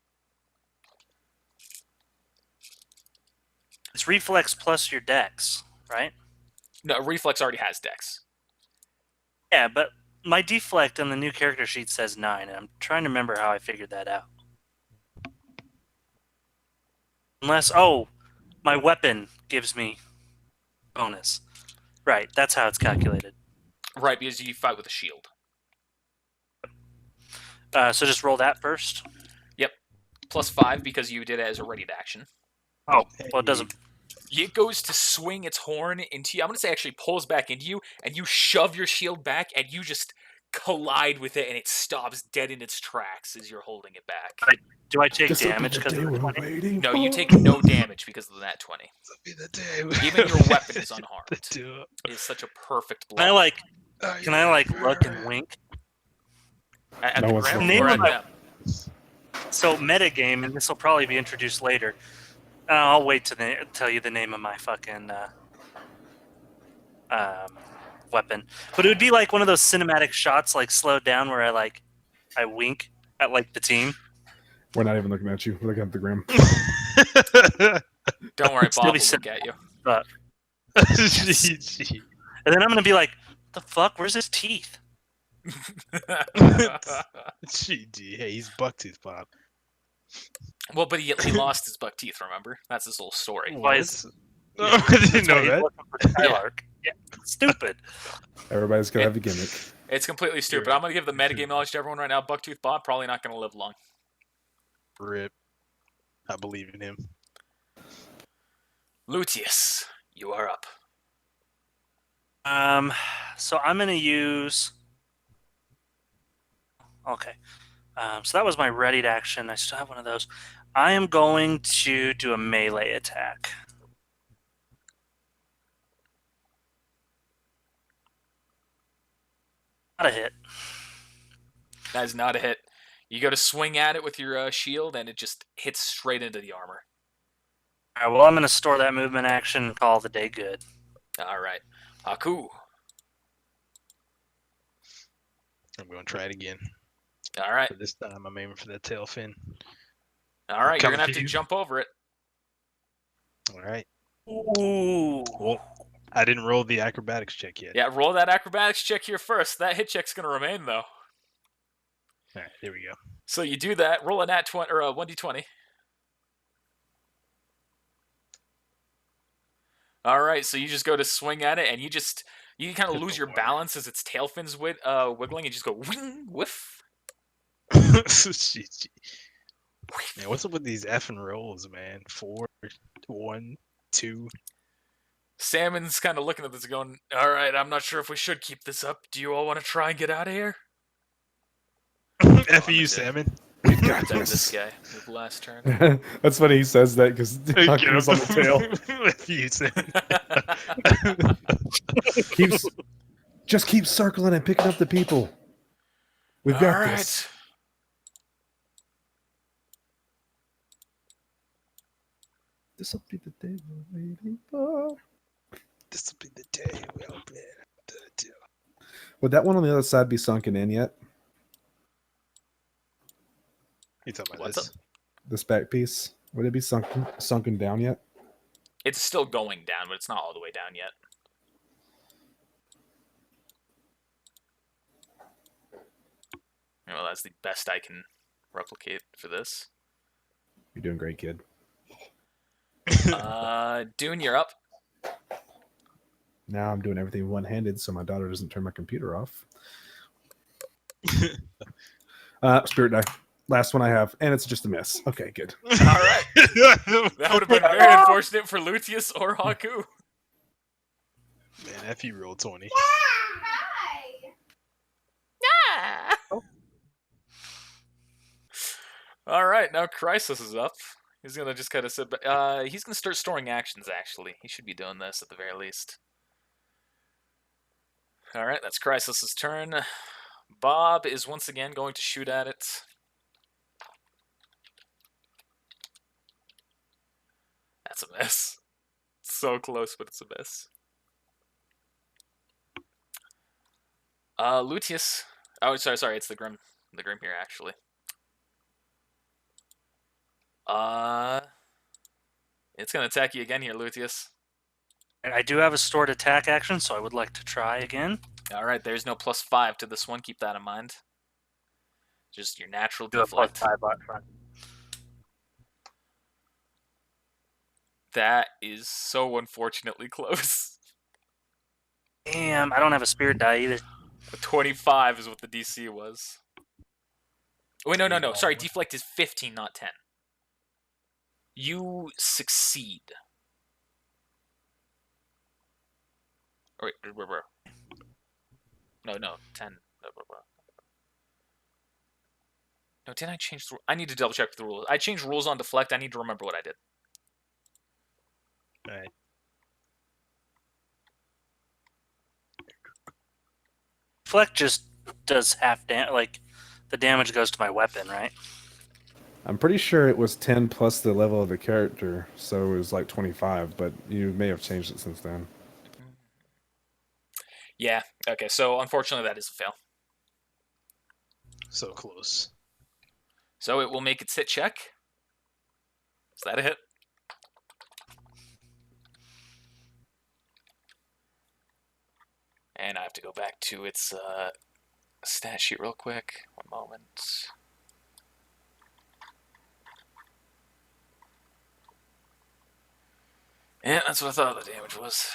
It's reflex plus your dex, right?
No, reflex already has dex.
Yeah, but my deflect on the new character sheet says 9, and I'm trying to remember how I figured that out. Unless, my weapon gives me bonus. Right, that's how it's calculated.
Right, because you fight with a shield.
So just roll that first.
Plus 5 because you did it as a ready to action.
Oh, well, it doesn't.
It goes to swing its horn into you. I'm going to say actually pulls back into you, and you shove your shield back, and you just collide with it, and it stops dead in its tracks as you're holding it back.
Do I take
This'll be
damage
the
because
day
of the
we're
20?
waiting
No, you
for.
take no damage because of that 20. Even your weapon is unharmed.
Do
It is such a perfect
Can I
blow.
look and wink?
At
No
the
one's
Grim
looking.
or
Name
at
of
them?
So metagame, and this will probably be introduced later. I'll wait to tell you the name of my fucking weapon. But it would be like one of those cinematic shots, like slowed down, where I wink at like the team.
We're not even looking at you. We're looking at the Grim.
Don't worry,
Still
Bob
be
will
sitting-
look at you.
GG.
And then I'm gonna be like, "The fuck? Where's his teeth?"
GG. Hey, he's Bucktooth Bob.
Well, but he lost his buck teeth, remember? That's his whole story.
Why
What?
is-
No,
Yeah,
I didn't
That's
know
why he's
that.
looking for Skylark. Yeah, stupid.
Everybody's gonna have a gimmick.
It's completely stupid.
You're
I'm going to give the metagame knowledge to everyone right now. Bucktooth Bob probably not going to live long.
Rip. I believe in him.
Lucius, you are up.
So I'm gonna use. Okay. So that was my readied action. I still have one of those. I am going to do a melee attack. Not a hit.
That is not a hit. You go to swing at it with your shield, and it just hits straight into the armor.
All right, well, I'm going to store that movement action and call the day good.
All right. Haku.
I'm going to try it again.
All right.
But this time I'm aiming for that tail fin.
All right. You're
Coming
going to have
to
to
you.
jump over it.
All right.
Ooh.
Well, I didn't roll the acrobatics check yet.
Yeah, roll that acrobatics check here first. That hit check's going to remain, though.
All right, here we go.
So you do that. Roll a nat 20 or a 1d20. All right, so you just go to swing at it, and you kind of
Hit
lose
the
your
water.
balance as its tail fins wiggling, and just go wing, whiff.
GG. Man, what's up with these effing rolls, man? 4, 1, 2.
Salmon's kind of looking at this, going, "All right, I'm not sure if we should keep this up. Do you all want to try and get out of here?"
F you, salmon.
We've got
Attack this
this.
guy with the last turn.
That's funny he says that because
Get
Haku's on the tail.
F you, salmon.
Just keep circling and picking up the people. We've got
All right.
this. This'll be the day we're waiting for.
This will be the day we open the deal.
Would that one on the other side be sunken in yet?
You talking about
What's
this?
This back piece? Would it be sunken down yet?
It's still going down, but it's not all the way down yet. Well, that's the best I can replicate for this.
You're doing great, kid.
Dune, you're up.
Now I'm doing everything one-handed so my daughter doesn't turn my computer off. Spirit die. Last one I have, and it's just a miss. Okay, good.
All right. That would have been very unfortunate for Lucius or Haku.
Man, F you roll 20.
All right, now Crisis is up. He's gonna just kind of sit back. He's gonna start storing actions. Actually, he should be doing this at the very least. All right, that's Crisis's turn. Bob is once again going to shoot at it. That's a miss. So close, but it's a miss. Lucius. Oh, sorry. It's the Grimm. The Grimm here, actually. It's gonna attack you again here, Lucius.
And I do have a stored attack action, so I would like to try again.
All right, there's no +5 to this one. Keep that in mind. Just your natural
Do a plus
deflect.
5 up front.
That is so unfortunately close.
Damn, I don't have a spirit die either.
25 is what the DC was. Wait, no. Sorry, deflect is 15, not 10. You succeed. Or wait, no, 10. No, didn't I change the... I need to double check the rules. I changed rules on deflect. I need to remember what I did.
Alright.
Deflect just does half damage. Like, the damage goes to my weapon, right?
I'm pretty sure it was 10 plus the level of the character, so it was like 25, but you may have changed it since then.
Yeah, okay, so unfortunately that is a fail.
So close.
So it will make its hit check. Is that a hit? And I have to go back to its stat sheet real quick. One moment. Yeah, that's what I thought the damage was.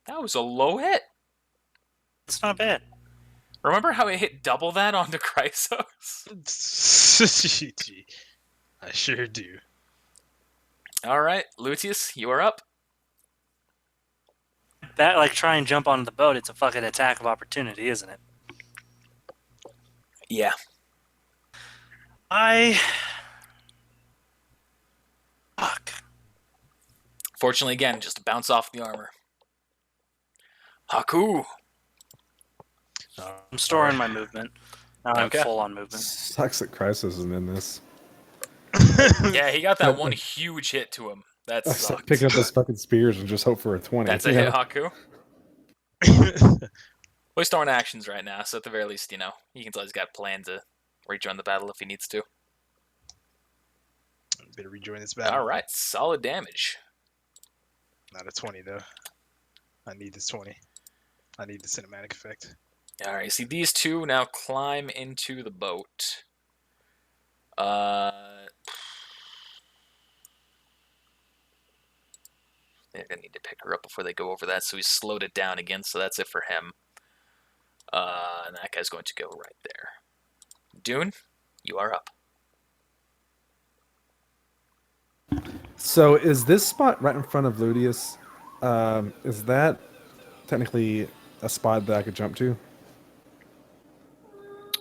That was a low hit.
It's not bad.
Remember how it hit double that onto Chrysos?
I sure do.
Alright, Lucius, you are up.
That, like, try and jump onto the boat, it's a fucking attack of opportunity, isn't it?
Yeah.
Fuck.
Fortunately, again, just to bounce off the armor. Haku!
I'm storing my movement. Now I'm
Okay.
full on movement.
Sucks that Crisis isn't in this.
Yeah, he got that one huge hit to him. That
I start
sucked.
picking up those fucking spears and just hope for a 20.
That's a
you
hit,
know?
Haku. Well, he's throwing actions right now, so at the very least, you know, he can tell he's got a plan to rejoin the battle if he needs to.
Better rejoin this battle.
Alright, solid damage.
Not a 20 though. I need this 20. I need the cinematic effect.
Alright, you see these two now climb into the boat. They're gonna need to pick her up before they go over that, so he's slowed it down again, so that's it for him. And that guy's going to go right there. Dune, you are up.
So is this spot right in front of Ludius? Is that technically a spot that I could jump to?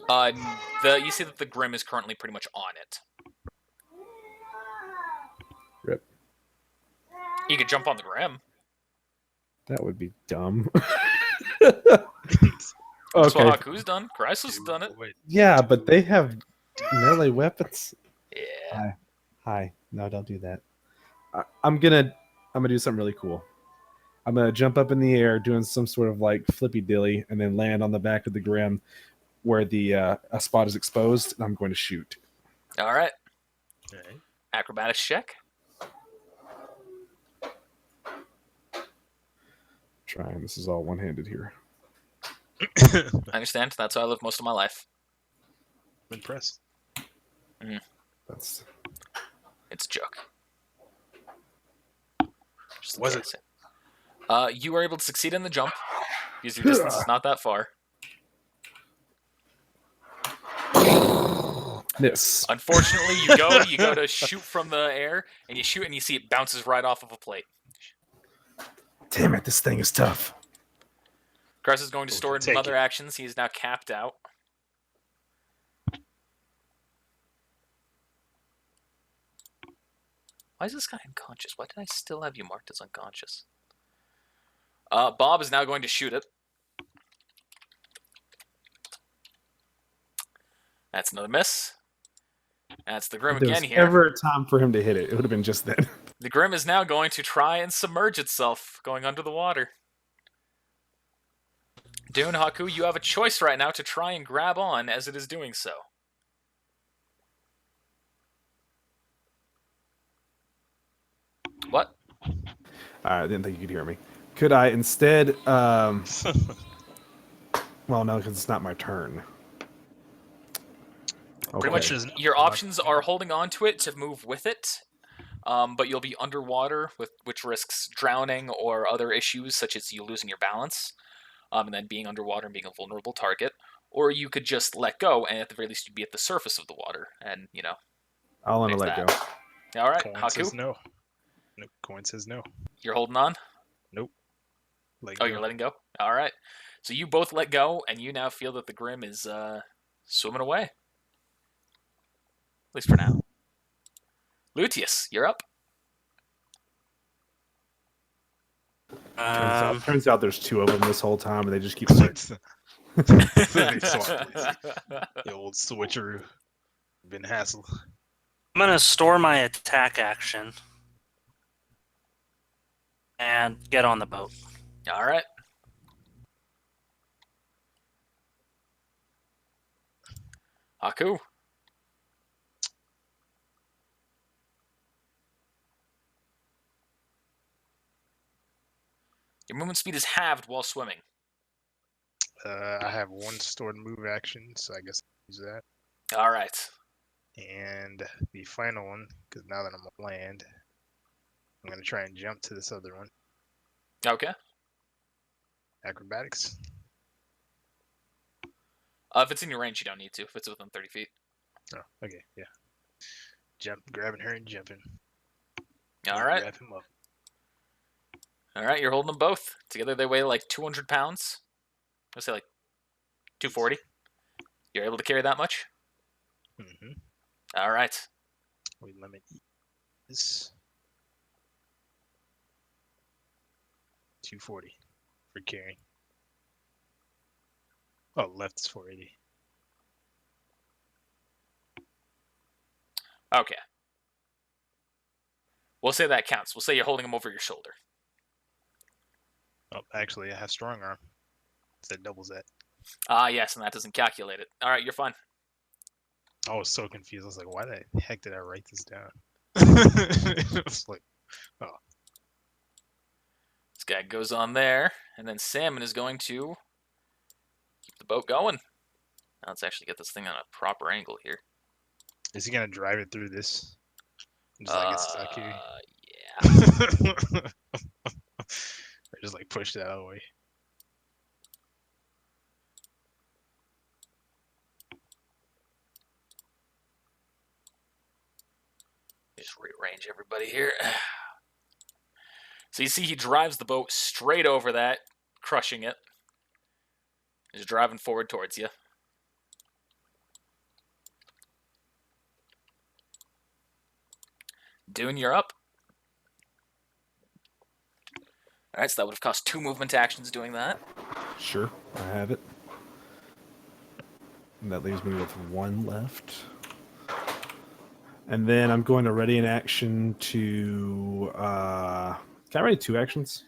You see that the Grimm is currently pretty much on it.
Rip.
You could jump on the Grimm.
That would be dumb.
That's
Okay.
what Haku's done. Chrysos done it.
Wait.
Yeah, but they have melee weapons.
Yeah.
Hi. No, don't do that. I'm gonna do something really cool. I'm gonna jump up in the air, doing some sort of like flippy dilly, and then land on the back of the Grimm, where the a spot is exposed, and I'm going to shoot.
All right.
Okay.
Acrobatics check.
Trying. This is all one-handed here.
I understand. That's how I live most of my life.
I'm impressed.
That's
It's a joke. Just
Was
it? You are able to succeed in the jump because your distance is not that far.
miss.
Unfortunately, you go to shoot from the air, and you shoot, and you see it bounces right off of a plate.
Damn it! This thing is tough.
Garth is going to store
Take
other
it.
actions. He is now capped out. Why is this guy unconscious? Why did I still have you marked as unconscious? Bob is now going to shoot it. That's another miss. That's the Grimm
If there
again
was
here.
ever a time for him to hit it, it would have been just then.
The Grimm is now going to try and submerge itself, going under the water. Dune, Haku, you have a choice right now to try and grab on as it is doing so. What?
I didn't think you could hear me. Could I instead? Well, no, because it's not my turn.
Pretty much,
There's no
your
block.
options are holding on to it to move with it, but you'll be underwater, which risks drowning or other issues such as you losing your balance, and then being underwater and being a vulnerable target. Or you could just let go, and at the very least, you'd be at the surface of the water, and
I'll
there's
let
that.
go.
All right,
Coin says
Haku,
no. No, coin says no.
you're holding on.
Like,
Oh, you're letting go. All right, so you both let go, and you now feel that the Grimm is swimming away. At least for now. Lucius, you're up.
Turns out there's two of them this whole time, and they just keep searching.
They swap places. The old switcheroo. Been hassle.
I'm gonna store my attack action and get on the boat.
All right. Haku. You're Your movement speed is halved while swimming.
I have one stored move action, so I guess I'll use that.
All right.
And the final one, because now that I'm on land, I'm gonna try and jump to this other one.
Okay.
Acrobatics.
If it's in your range, you don't need to. If it's within 30 feet.
Oh, okay, yeah. Jump, grabbing her and jumping.
All
And
right.
grab him up.
All right. You're holding them both together. They weigh like 200 pounds. Let's say like 240. You're able to carry that much.
Mm-hmm.
All right.
We limit this 240 for carrying. Oh, left is 480.
Okay. We'll say that counts. We'll say you're holding them over your shoulder.
Oh, actually, I have strong arm. So that doubles that.
Yes, and that doesn't calculate it. All right, you're fine.
I was so confused. I was like, why the heck did I write this down? It was like,
This guy goes on there, and then Salmon is going to keep the boat going. Now let's actually get this thing on a proper angle here.
is he gonna drive it through this? Just like get stuck here?
Yeah.
Or just like push it out of the way.
Just rearrange everybody here. So you see he drives the boat straight over that, crushing it. He's driving forward towards you. Dune, you're up. Alright, so that would have cost 2 movement actions doing that.
Sure, I have it. And that leaves me with 1 left. And then I'm going to ready an action to... can I ready 2 actions?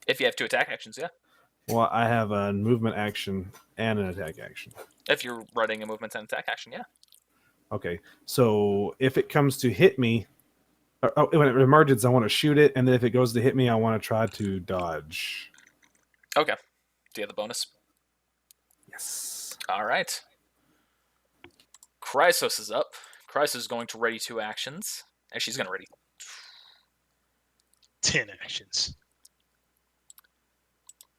If you have 2 attack actions, yeah.
Well, I have a movement action and an attack action.
If you're running a movement and attack action, yeah.
Okay, so if it comes to hit me... when it emerges, I want to shoot it, and then if it goes to hit me, I want to try to dodge.
Okay. Do you have the bonus?
Yes.
Alright. Chrysos is up. Chrysos is going to ready 2 actions. And she's going to ready
10 actions.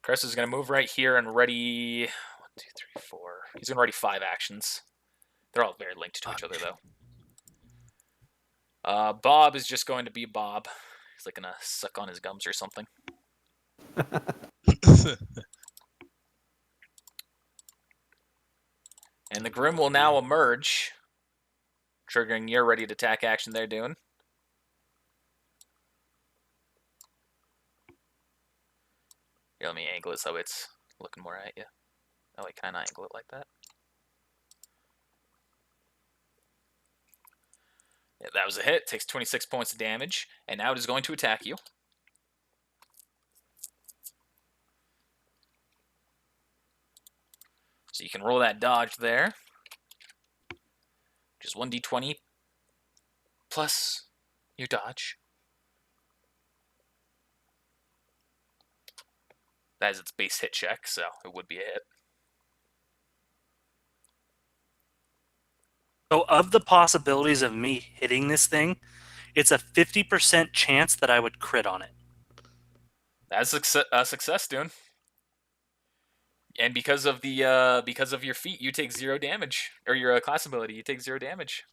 Chrysos is going to move right here and ready 1, 2, 3, 4. He's going to ready 5 actions. They're all very linked to each other, though. Bob is just going to be Bob. He's like going to suck on his gums or something. And the Grimm will now emerge, triggering your ready to attack action they're doing. Here, let me angle it so it's looking more at you. Oh, I kind of angle it like that. Yeah, that was a hit. Takes 26 points of damage, and now it is going to attack you. So you can roll that dodge there. Just 1d20 plus your dodge. That is its base hit check, so it would be a hit.
So, of the possibilities of me hitting this thing, it's a 50% chance that I would crit on it.
That's a success, dude. And because of your feat, you take 0 damage, or your class ability, you take 0 damage.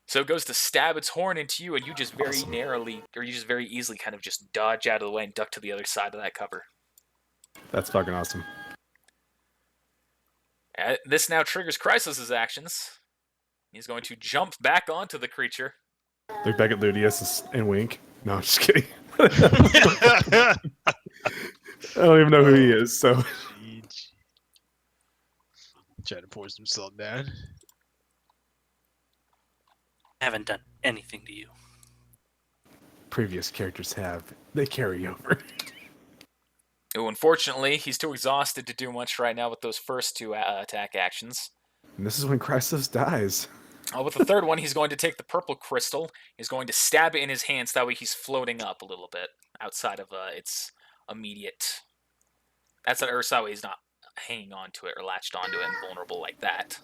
So it goes to stab its horn into you, and you just very narrowly, or you just very easily kind of just dodge out of the way and duck to the other side of that cover.
That's fucking awesome.
This now triggers Chrysos' actions. He's going to jump back onto the creature.
Look back at Ludius and wink. No, I'm just kidding. I don't even know who he is, so...
Trying to force himself down.
I haven't done anything to you.
Previous characters have. They carry over.
Oh, unfortunately, he's too exhausted to do much right now with those first 2 attack actions.
And this is when Chrysos dies.
With the third one, he's going to take the purple crystal. He's going to stab it in his hand so that way he's floating up a little bit outside of its immediate. That's that Ursawa is not hanging on to it or latched onto it and vulnerable like that.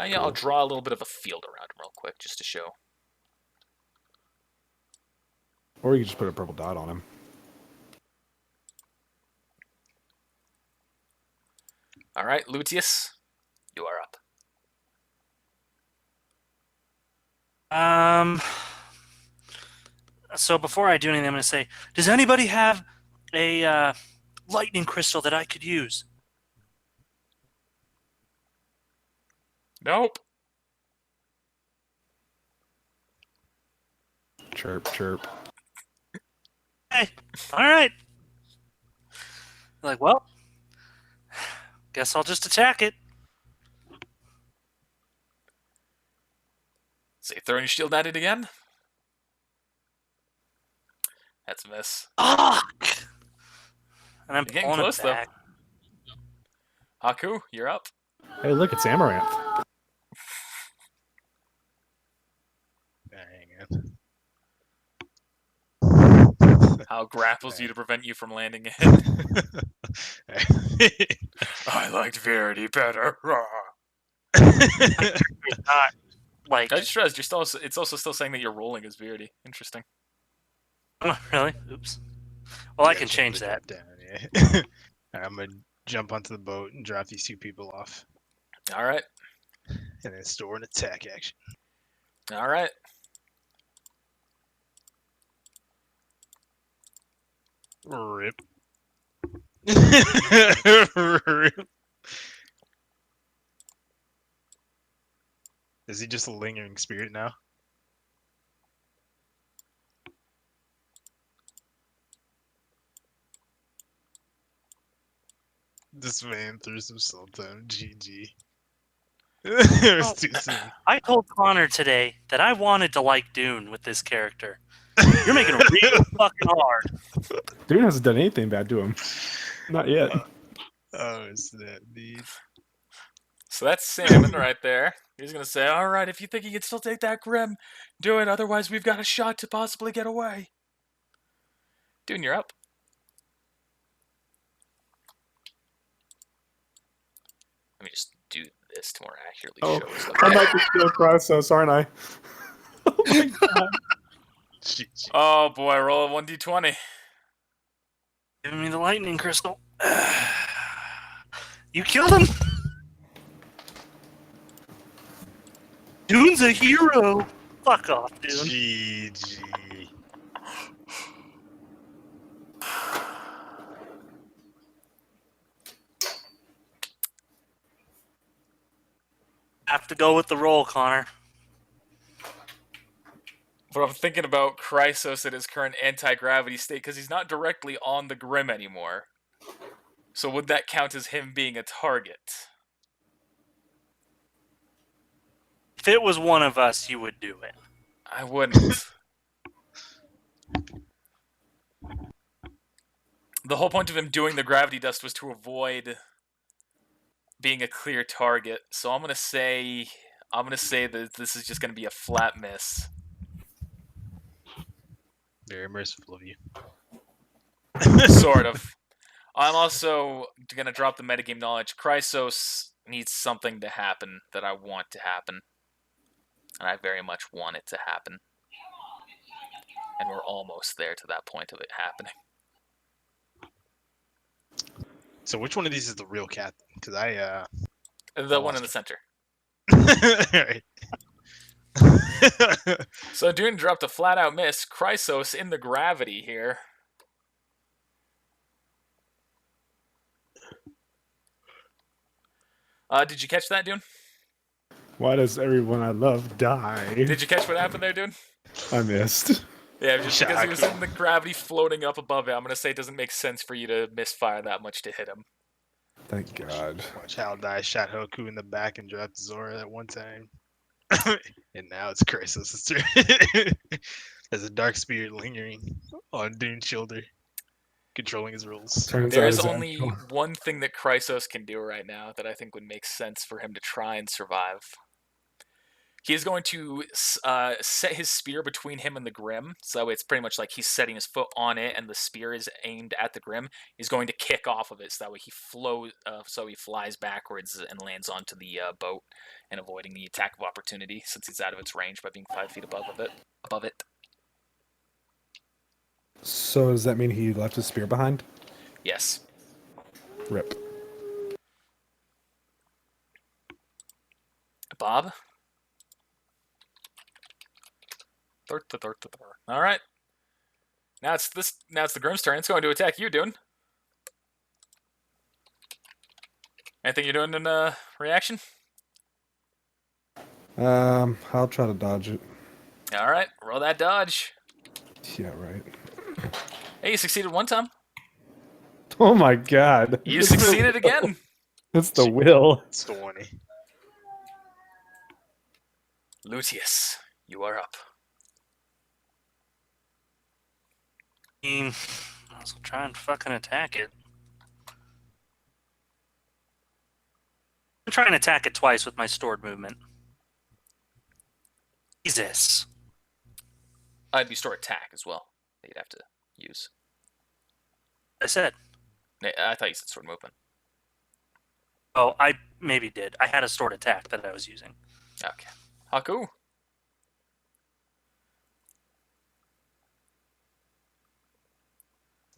Yeah, I'll draw a little bit of a field around him real quick just to show.
Or you can just put a purple dot on him.
All right, Lucius, you are up.
So before I do anything, I'm going to say, does anybody have a lightning crystal that I could use?
Nope.
Chirp, chirp.
Hey, all right. Like, well, guess I'll just attack it.
So you throwing your shield at it again? That's a miss.
Fuck! And I'm
You're getting
pulling
close,
it
though.
back.
Haku, you're up.
Hey, look, it's Amaranth.
Dang it.
How grapples you to prevent you from landing it. I liked Verity better.
It's not like.
I just realized you're still. It's also still saying that you're rolling as Verity. Interesting.
Oh, really? Oops. Well, I
Yeah,
can change that.
Down, yeah. I'm gonna jump onto the boat and drop these 2 people off,
All right.
and then store an attack action.
All right.
Rip. Rip. Is he just a lingering spirit now? This man threw some salt on GG. It was too soon.
I told Connor today that I wanted to like Dune with this character. You're making it real fucking hard.
Dune hasn't done anything bad to him. Not yet.
Oh, snap, dude.
So that's Salmon right there. He's gonna say, "All right, if you think you can still take that Grim, do it. Otherwise, we've got a shot to possibly get away." Dune, you're up. Let me just do this to more accurately
Oh,
show us.
I might just kill Crassus, aren't I? Oh my god.
GG.
Oh boy, roll a 1d20.
Giving me the lightning crystal. You killed him? Dune's a hero. Fuck off, Dune.
GG.
Have to go with the roll, Connor.
But I'm thinking about Chrysos in his current anti-gravity state because he's not directly on the Grim anymore. So would that count as him being a target?
If it was one of us, you would do it.
I wouldn't. The whole point of him doing the gravity dust was to avoid being a clear target. So I'm gonna say that this is just gonna be a flat miss.
Very merciful of you.
Sort of. I'm also gonna drop the metagame knowledge. Chrysos needs something to happen that I want to happen. And I very much want it to happen. And we're almost there to that point of it happening.
So which one of these is the real cat? Because
The one in the center.
Alright.
So Dune dropped a flat out miss. Chrysos in the gravity here. Did you catch that, Dune?
Why does everyone I love die?
Did you catch what happened there, Dune?
I missed.
Yeah, just because he was
Shocker.
in the gravity floating up above it, I'm going to say it doesn't make sense for you to misfire that much to hit him.
Thank God.
Watch how I shot Hoku in the back and dropped Zora at one time. And now it's Chrysos' turn. There's a dark spirit lingering on Dune's shoulder, controlling his rules.
Turns
There
out
is
it's
only
actual.
one thing that Chrysos can do right now that I think would make sense for him to try and survive. He is going to set his spear between him and the Grimm, so it's pretty much like he's setting his foot on it, and the spear is aimed at the Grimm. He's going to kick off of it, so that way he flies backwards and lands onto the boat, and avoiding the attack of opportunity since he's out of its range by being 5 feet above it.
So does that mean he left his spear behind?
Yes.
Rip.
Bob. All right. Now it's the Grimm's turn. It's going to attack you, Dune. Anything you're doing in reaction?
I'll try to dodge it.
All right, roll that dodge.
Yeah, right.
Hey, you succeeded one time.
Oh my god.
You succeeded again.
It's the will.
It's 20.
Lucius, you are up.
I was trying to fucking attack it. I'm trying to attack it twice with my stored movement. Jesus.
I'd be store attack as well that you'd have to use.
I said.
I thought you said sword movement.
Oh, I maybe did. I had a stored attack that I was using.
Okay. Haku.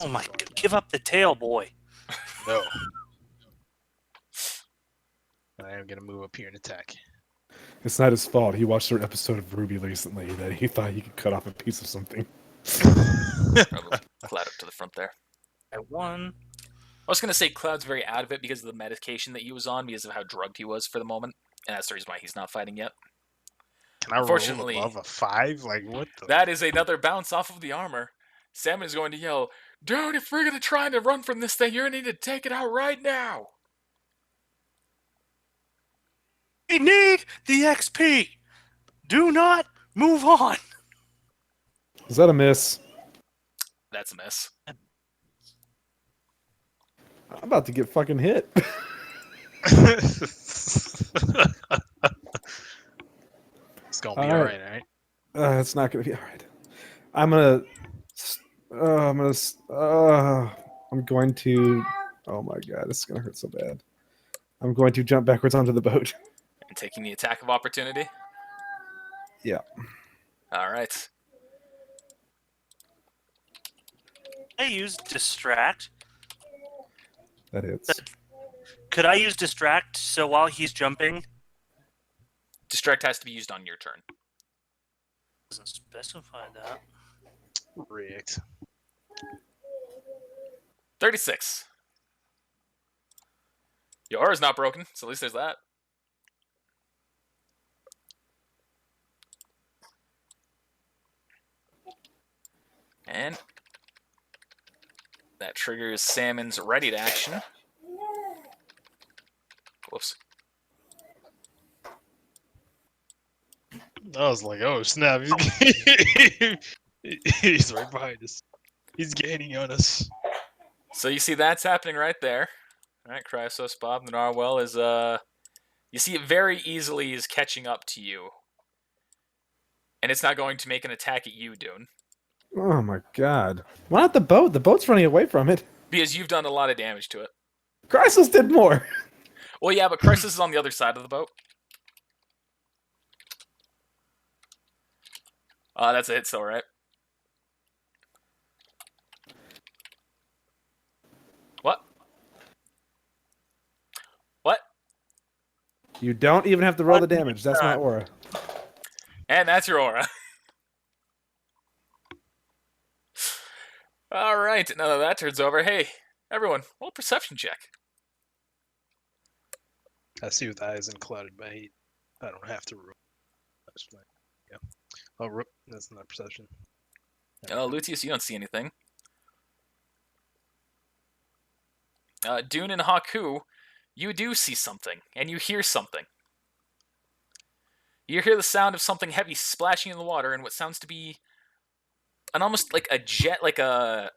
Oh my god, give up the tail, boy.
No. I am gonna move up here and attack.
It's not his fault. He watched an episode of RWBY recently that he thought he could cut off a piece of something.
Cloud up to the front there.
I won.
I was going to say Cloud's very out of it because of the medication that he was on because of how drugged he was for the moment. And that's the reason why he's not fighting yet.
Can I roll
Unfortunately,
above a 5? Like, what the?
That is another bounce off of the armor. Salmon is going to yell, "Dude, if we're going to try to run from this thing, you're going to need to take it out right now."
We need the XP. Do not move on.
Is that a miss?
That's a miss.
I'm about to get fucking hit.
It's gonna be
All
alright, alright?
It's not gonna be all right. I'm going to. Oh my god, this is gonna hurt so bad. I'm going to jump backwards onto the boat.
And taking the attack of opportunity.
Yeah.
All right.
I use distract.
That hits.
Could I use distract so while he's jumping?
Distract has to be used on your turn.
Doesn't specify that.
Rigged.
36. Your aura's not broken, so at least there's that. And that triggers Salmon's ready to action. Whoops.
I was like, oh snap. He's right behind us. He's gaining on us.
So you see that's happening right there. All right, Chrysos, Bob, the Narwhal is, you see it very easily is catching up to you. And it's not going to make an attack at you, Dune.
Oh my god. Why not the boat? The boat's running away from it.
Because you've done a lot of damage to it.
Chrysos did more.
Well, yeah, but Chrysos is on the other side of the boat. That's a hit still, right? What? What?
You don't even have to roll the damage. That's my aura.
And that's your aura. All right, now that that turn's over, hey, everyone, roll a perception check.
I see with eyes and clouded by heat. I don't have to roll. That's fine. Yeah. Oh, that's not perception.
Lucius, you don't see anything. Dune and Haku, you do see something, and you hear something. You hear the sound of something heavy splashing in the water, and what sounds to be an almost like a jet, like a...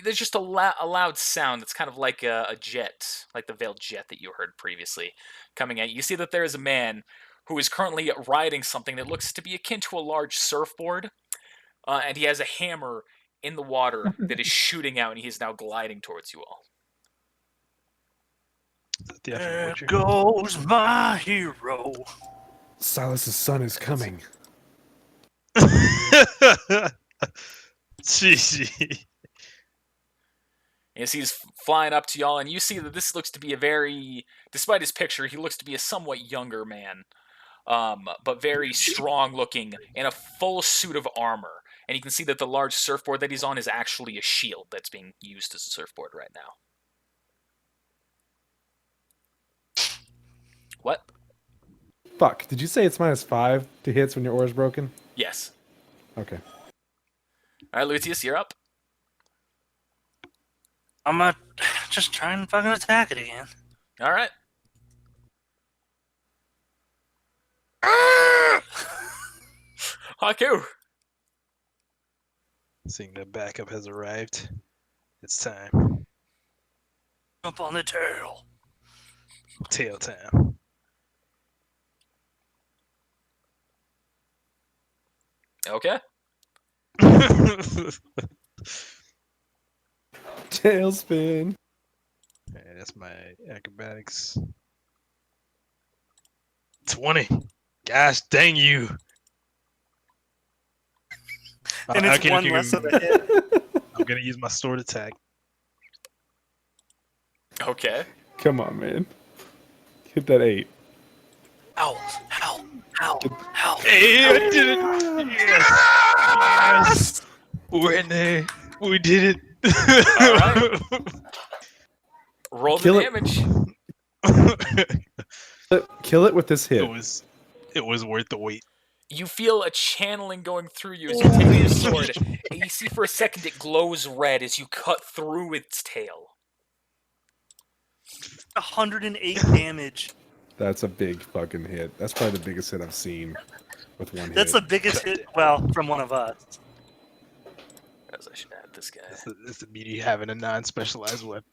There's just a loud sound that's kind of like a jet, like the veiled jet that you heard previously coming at you. You see that there is a man who is currently riding something that looks to be akin to a large surfboard, and he has a hammer in the water that is shooting out, and he is now gliding towards you all.
There goes my hero.
Silas's son is coming.
Jeez.
As he's flying up to y'all, and you see that this looks to be a very, despite his picture, he looks to be a somewhat younger man, but very strong looking in a full suit of armor. And you can see that the large surfboard that he's on is actually a shield that's being used as a surfboard right now. What?
Fuck, did you say it's -5 to hits when your ore is broken?
Yes.
Okay.
All right, Lucius, you're up.
I'm gonna just try and fucking attack it again.
All right. Haku.
Seeing that backup has arrived, it's time.
Jump on the tail.
Tail time.
Okay.
Tailspin.
Yeah, that's my acrobatics. 20. Gosh dang you.
And it's
Okay,
one
okay,
less of a hit.
I'm gonna use my sword attack.
Okay.
Come on, man. Hit that 8.
Ow, ow, ow, ow.
Hey, I did it! Yes! We're in there. We did it.
Roll the
Kill it.
damage.
Kill it with this hit.
It was worth the wait.
You feel a channeling going through you as you take your sword, and you see for a second it glows red as you cut through its tail.
108 damage.
That's a big fucking hit. That's probably the biggest hit I've seen with one
That's
hit.
the biggest hit, well, from one of us.
As I should add this guy.
It's the beauty of having a non-specialized weapon.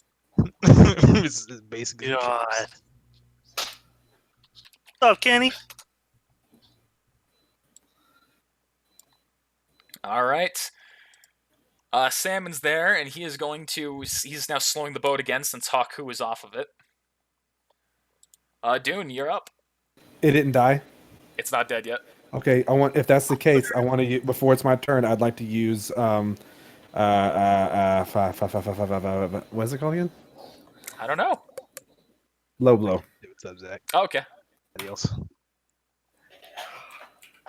it's basically.
God. What's up, Kenny?
All right. Salmon's there, and he is going to. He's now slowing the boat again since Haku is off of it. Dune, you're up.
It didn't die?
It's not dead yet.
Okay, if that's the case, I want to before it's my turn, I'd like to use what is it called again?
I don't know.
Low blow.
What's up, Zach?
Oh, okay.
Anybody else?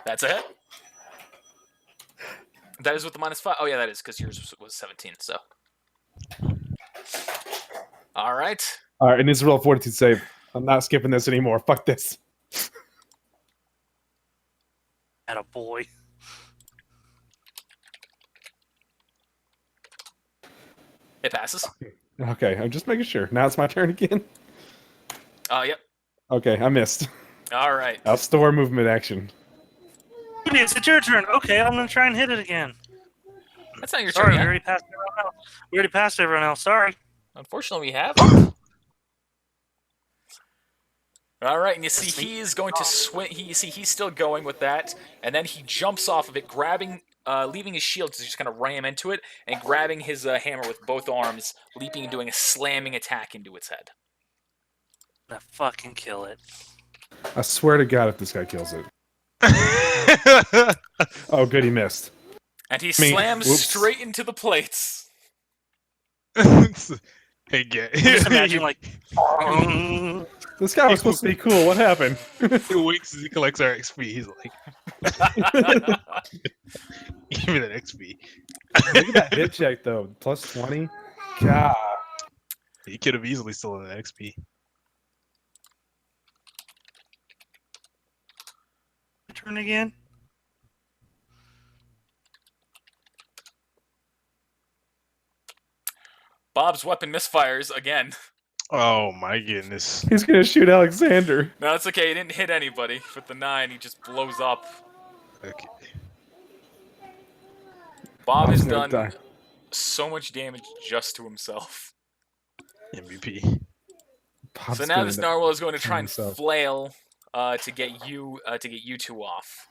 That's a hit. That is with the -5. Oh, yeah, that is, because yours was 17, so. All right.
All right, it needs to roll a fortitude save. I'm not skipping this anymore. Fuck this.
Attaboy.
It passes.
Okay, I'm just making sure. Now it's my turn again.
Yep.
Okay, I missed.
All right.
I'll store movement action.
It's your turn. Okay, I'm gonna try and hit it again.
That's not your
Sorry,
turn
we
yet.
already passed everyone else. Sorry.
Unfortunately, we have. All right, and you see he is going to swing. He's still going with that, and then he jumps off of it, grabbing, leaving his shield to just kind of ram into it, and grabbing his hammer with both arms, leaping and doing a slamming attack into its head.
I'm gonna fucking kill it.
I swear to God, if this guy kills it. Oh, good, he missed.
And he slams
whoops.
straight into the plates.
Hey, get.
Just imagine like.
This guy was supposed to be cool. What happened?
He winks as he collects our XP. He's like, give me that XP.
Look at that hit check, though. Plus 20. God.
He could have easily stolen that XP.
Turn again.
Bob's weapon misfires again.
Oh my goodness.
He's going to shoot Alexander.
No, it's okay. He didn't hit anybody. With the 9, he just blows up.
Okay.
Bob has
Bob's gonna
done
die.
so much damage just to himself.
MVP.
So now this narwhal is going to try and flail to get you two off.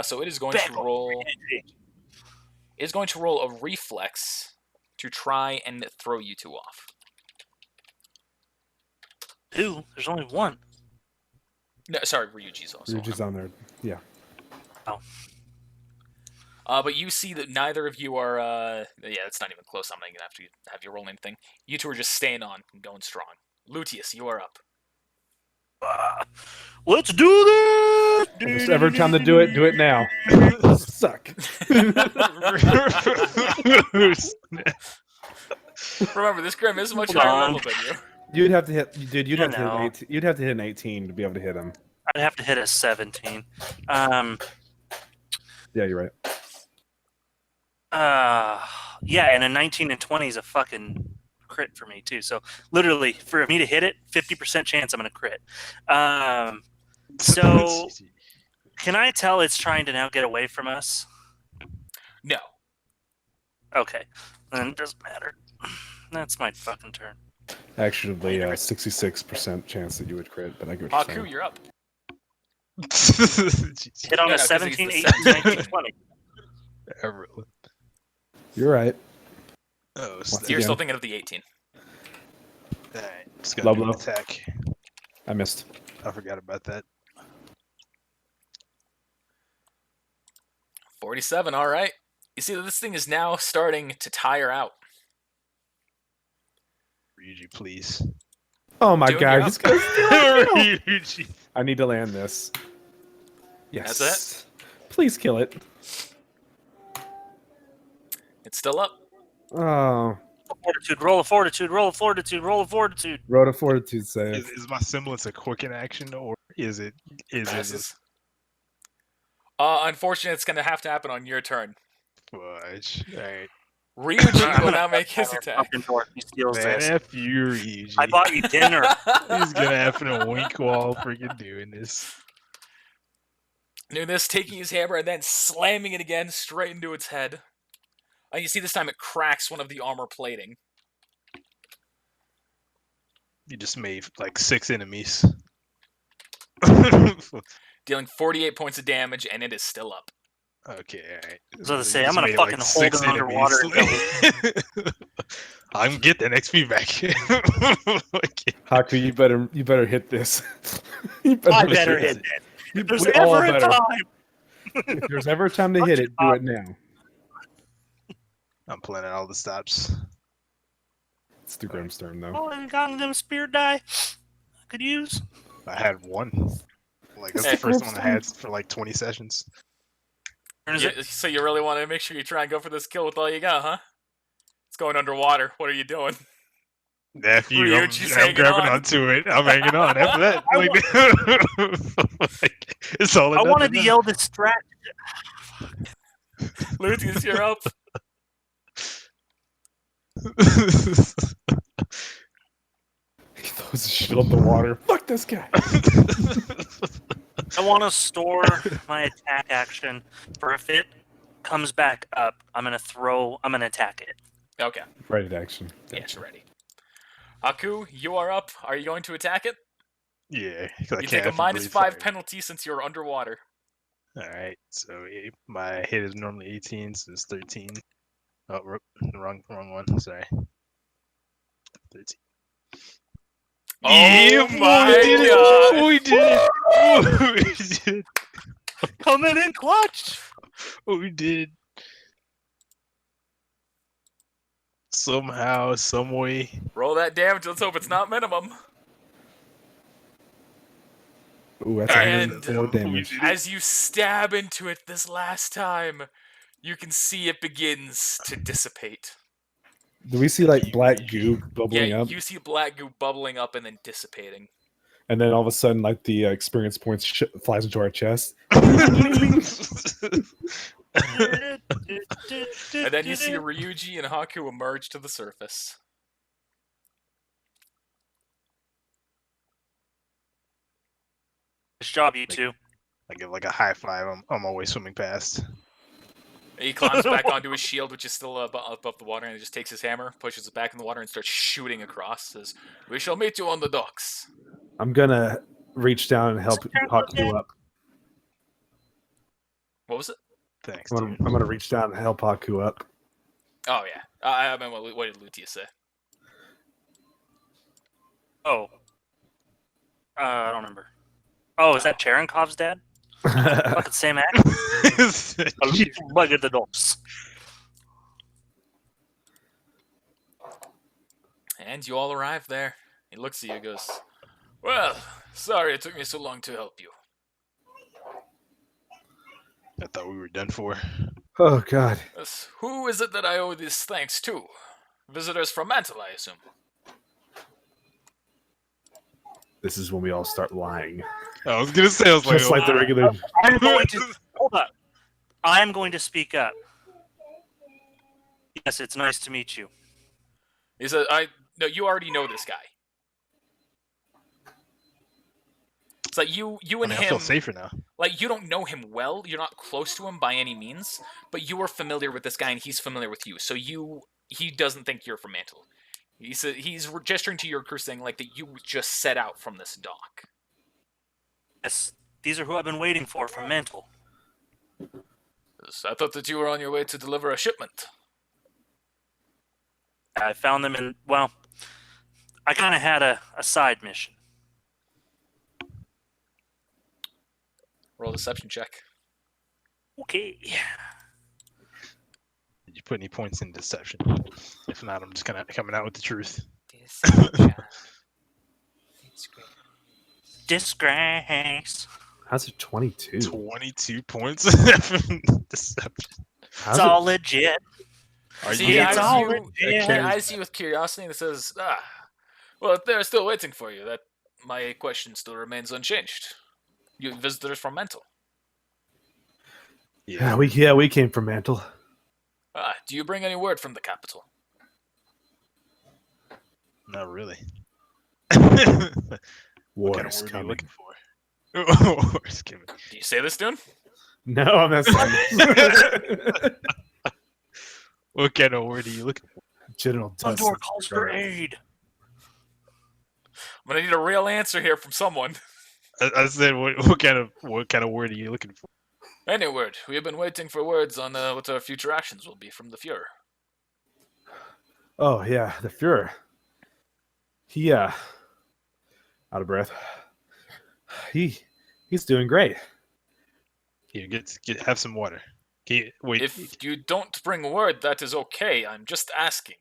So it is going to roll. Is going to roll a reflex to try and throw you two off.
Two? There's only one.
No, sorry, Ryuji's also.
Ryuji's on there. Yeah.
Oh.
But you see that neither of you are. Yeah, it's not even close. I'm not gonna have you roll anything. You two are just staying on and going strong. Luteus, you are up.
Let's do this!
If there's ever time to do it now. Suck.
Remember, this Grimm is much
Hold
higher
on.
level than you.
You'd have to hit, dude. You'd
I
have to hit
know.
an 18. You'd have to hit an 18 to be able to hit him.
I'd have to hit a 17.
Yeah, you're right.
Yeah, and a 19 and 20 is a fucking crit for me too. So literally, for me to hit it, 50% chance I'm gonna crit. So can I tell it's trying to now get away from us?
No.
Okay, then it doesn't matter. That's my fucking turn.
Actually, 66% chance that you would crit, but I get what you're
Haku,
saying.
you're up.
Hit on
No,
a
'cause
17,
he's
18,
the
19, 20.
You're right.
Oh,
Once
You're
again.
still thinking of the 18.
Alright, just gotta do an
Low.
attack.
I missed.
I forgot about that.
47, all right. You see that this thing is now starting to tire out.
Ryuji, please.
Oh my
Dude,
god,
you're
he's
up.
gonna steal it.
Ryuji.
I need to land this. Yes.
That's
Please kill it.
It's still up.
Oh,
Fortitude, roll a fortitude, roll a fortitude, roll a fortitude.
wrote a fortitude save.
Is my semblance a quicken action, or is it
Passes. Unfortunately, it's going to have to happen on your turn.
fudge? Alright.
Ryuji will now make his attack.
Fucking door. He steals
Man,
this.
F you, Ryuji.
I bought you dinner.
He's gonna have to wink while freaking doing this.
Doing this, taking his hammer and then slamming it again straight into its head. And you see this time it cracks one of the armor plating.
You just made like 6 enemies.
Dealing 48 points of damage, and it is still up.
Okay, alright.
So to say, I'm gonna fucking hold it underwater
I'm get the XP back. Okay.
Haku, you better hit this.
I better hit it. If there's
We all
ever a
better.
time.
If there's ever a time to hit it, do it now.
I'm planning all the stops.
It's the Grimm's turn, though.
Oh, I got them spear die. I could use.
I had one. Like that's
Hey.
the first one I had for like 20 sessions.
So you really want to make sure you try and go for this kill with all you got, huh? It's going underwater. What are you doing?
F you,
Ryuji's
I'm
hanging
grabbing
on.
onto it. I'm hanging on. After that, like, it's all.
I wanted to yell distract.
Luteus, you're up.
He throws his shit on the water. Fuck this guy.
I want to store my attack action for if it comes back up. I'm gonna attack it.
Okay.
Right at action.
Yes, ready. Haku, you are up. Are you going to attack it?
Yeah.
You take a -5 penalty since you're underwater.
All right. So my hit is normally 18, so it's 13. Oh, wrong one. Sorry. 13.
Oh
yeah,
my god!
We did it! We did it!
Coming in clutch.
We did. Somehow, some way.
Roll that damage. Let's hope it's not minimum.
Ooh, that's
And
104 damage.
as you stab into it this last time, you can see it begins to dissipate.
Do we see like black goo bubbling
Yeah,
up?
you see black goo bubbling up and then dissipating.
And then all of a sudden, like the experience points flies into our chest.
And then you see Ryuji and Haku emerge to the surface.
Nice job, you two.
I give like a high five. I'm always swimming past.
He climbs back onto his shield, which is still above the water, and he just takes his hammer, pushes it back in the water, and starts shooting across. Says, "We shall meet you on the docks."
I'm gonna reach down and help Haku up.
What was it?
Thanks,
I'm
dude.
gonna reach down and help Haku up.
Oh yeah. I mean, what did Lutia say?
Oh. I don't remember. Oh, is that Cherenkov's dad? Fucking same act. Bugger the dogs.
And you all arrive there. He looks at you and goes, "Well, sorry it took me so long to help you."
I thought we were done for.
Oh God.
Yes, who is it that I owe this thanks to? Visitors from Mantle, I assume.
This is when we all start lying.
I was gonna say, I was
Just like the regular.
I'm going to hold up. I'm going to speak up. Yes, it's nice to meet you.
He said, no, you already know this guy. It's like you and
I
him.
I feel safer now.
Like, you don't know him well, you're not close to him by any means, but you are familiar with this guy and he's familiar with you, so he doesn't think you're from Mantle. He's gesturing to your crew saying, like, that you just set out from this dock.
Yes, these are who I've been waiting for from Mantle.
Yes, I thought that you were on your way to deliver a shipment.
I found them in, well, I kind of had a side mission.
Roll a deception check.
Okay.
Did you put any points in deception? If not, I'm just kind of coming out with the truth.
Disgrace.
How's it 22?
22 points from deception.
How's
It's all legit.
Are
See,
you?
he
It's
eyes
all
you,
legit.
he eyes you with curiosity and says, well, if they're still waiting for you, that my question still remains unchanged. You visitors from Mantle.
Yeah, we came from Mantle.
Do you bring any word from the capital?
Not really.
War
What kind
is
of word are you
coming.
looking for? War is coming.
Do you say this, dude?
No, I'm not saying.
What kind of word are you looking for?
General Dust.
Condor calls for aid.
I'm gonna need a real answer here from someone.
I said, what kind of word are you looking for?
Any word. We have been waiting for words on what our future actions will be from the Fuhrer.
Oh yeah, the Fuhrer. He out of breath. He's doing great.
Here, have some water. Wait.
If you don't bring word, that is okay. I'm just asking.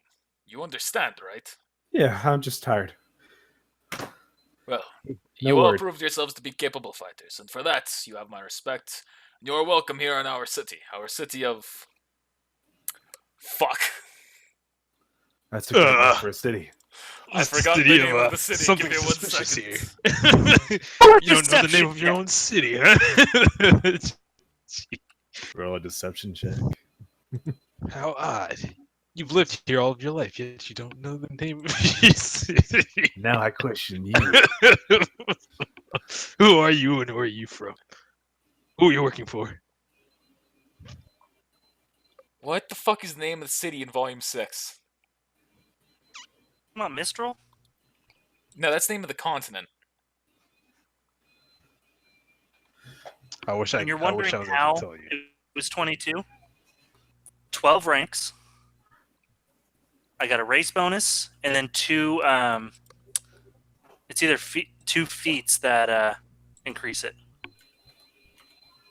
You understand, right?
Yeah, I'm just tired.
Well,
No
you all
word.
proved yourselves to be capable fighters, and for that, you have my respect. You are welcome here in our city of... Fuck.
That's a great name for a city.
I forgot the name of the city.
Something
Give me 1
suspicious
second.
here. You don't know the name of your own city, huh?
Roll a deception check.
How odd. You've lived here all of your life, yet you don't know the name of your city.
Now I question you.
Who are you and where are you from? Who are you working for?
What the fuck is the name of the city in Volume 6?
Not Mistral?
No, that's the name of the continent.
I wish I
And you're
I wish
wondering
I was
how
able to tell you.
it was 22. 12 ranks. I got a race bonus, and then two. It's either two feats that increase it,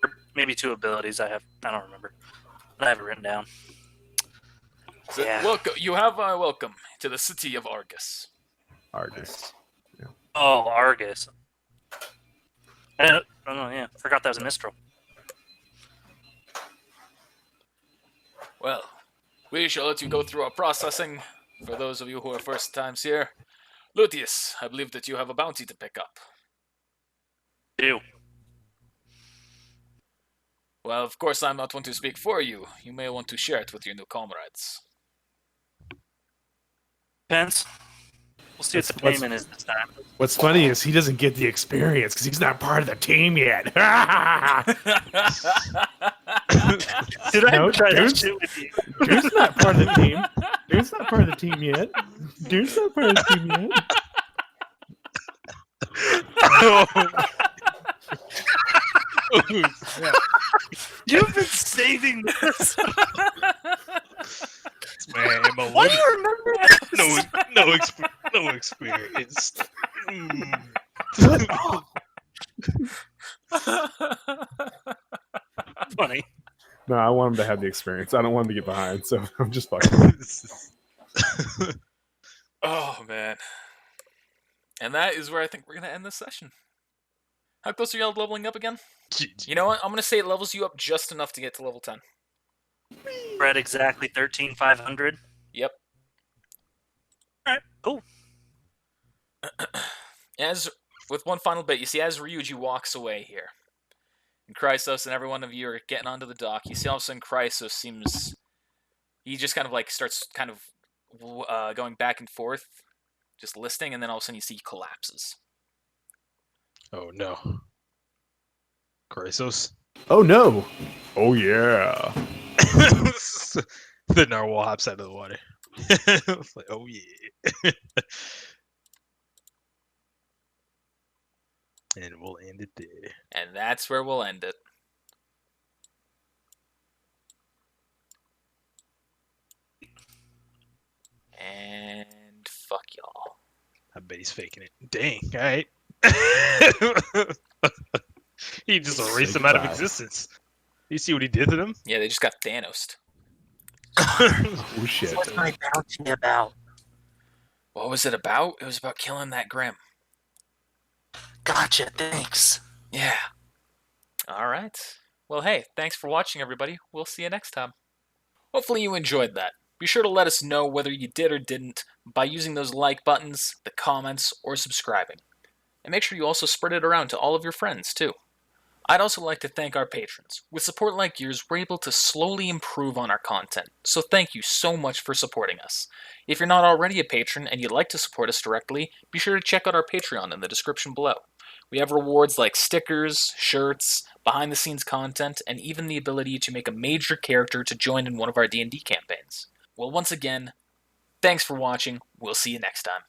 or maybe two abilities. I don't remember. I have it written down.
So,
Yeah.
welcome. You have welcome to the city of Argus.
Argus.
Oh, Argus. Oh yeah, forgot that was a Mistral.
Well, we shall let you go through our processing. For those of you who are first times here, Lutius, I believe that you have a bounty to pick up.
Two.
Well, of course, I'm not one to speak for you. You may want to share it with your new comrades.
Depends. We'll see what the
What's-
payment is this time.
What's funny is he doesn't get the experience because he's not part of the team yet.
Did I
No,
try that
dude's-
shit with you?
Dude's not part of the team. Dude's not part of the team yet. Dude's not part of the team yet.
You've been saving this.
Man, Emma,
Why do you remember this?
no experience.
Funny.
No, I want him to have the experience. I don't want him to get behind, so I'm just fucking.
Oh, man. And that is where I think we're going to end this session. How close are y'all to leveling up again? You know what? I'm going to say it levels you up just enough to get to level 10.
We're at exactly 13,500.
Yep.
All right, cool.
As with one final bit, you see as Ryuji walks away here, and Chrysos and every one of you are getting onto the dock, you see all of a sudden Chrysos seems... He just kind of like starts kind of going back and forth, just listing, and then all of a sudden you see he collapses.
Oh no. Chrysos.
Oh no! Oh yeah!
The narwhal hops out of the water. It's like, oh yeah. And we'll end it there.
And that's where we'll end it. And fuck y'all.
I bet he's faking it. Dang, alright. He just erased them out of
Goodbye.
existence. You see what he did to them?
Yeah, they just got Thanos'd.
Oh shit!
What's my bounty about?
What was it about? It was about killing that Grimm.
Gotcha, thanks.
Yeah. Alright. Well, hey, thanks for watching, everybody. We'll see you next time. Hopefully you enjoyed that. Be sure to let us know whether you did or didn't by using those like buttons, the comments, or subscribing. And make sure you also spread it around to all of your friends, too. I'd also like to thank our patrons. With support like yours, we're able to slowly improve on our content, so thank you so much for supporting us. If you're not already a patron and you'd like to support us directly, be sure to check out our Patreon in the description below. We have rewards like stickers, shirts, behind-the-scenes content, and even the ability to make a major character to join in one of our D&D campaigns. Well, once again, thanks for watching. We'll see you next time.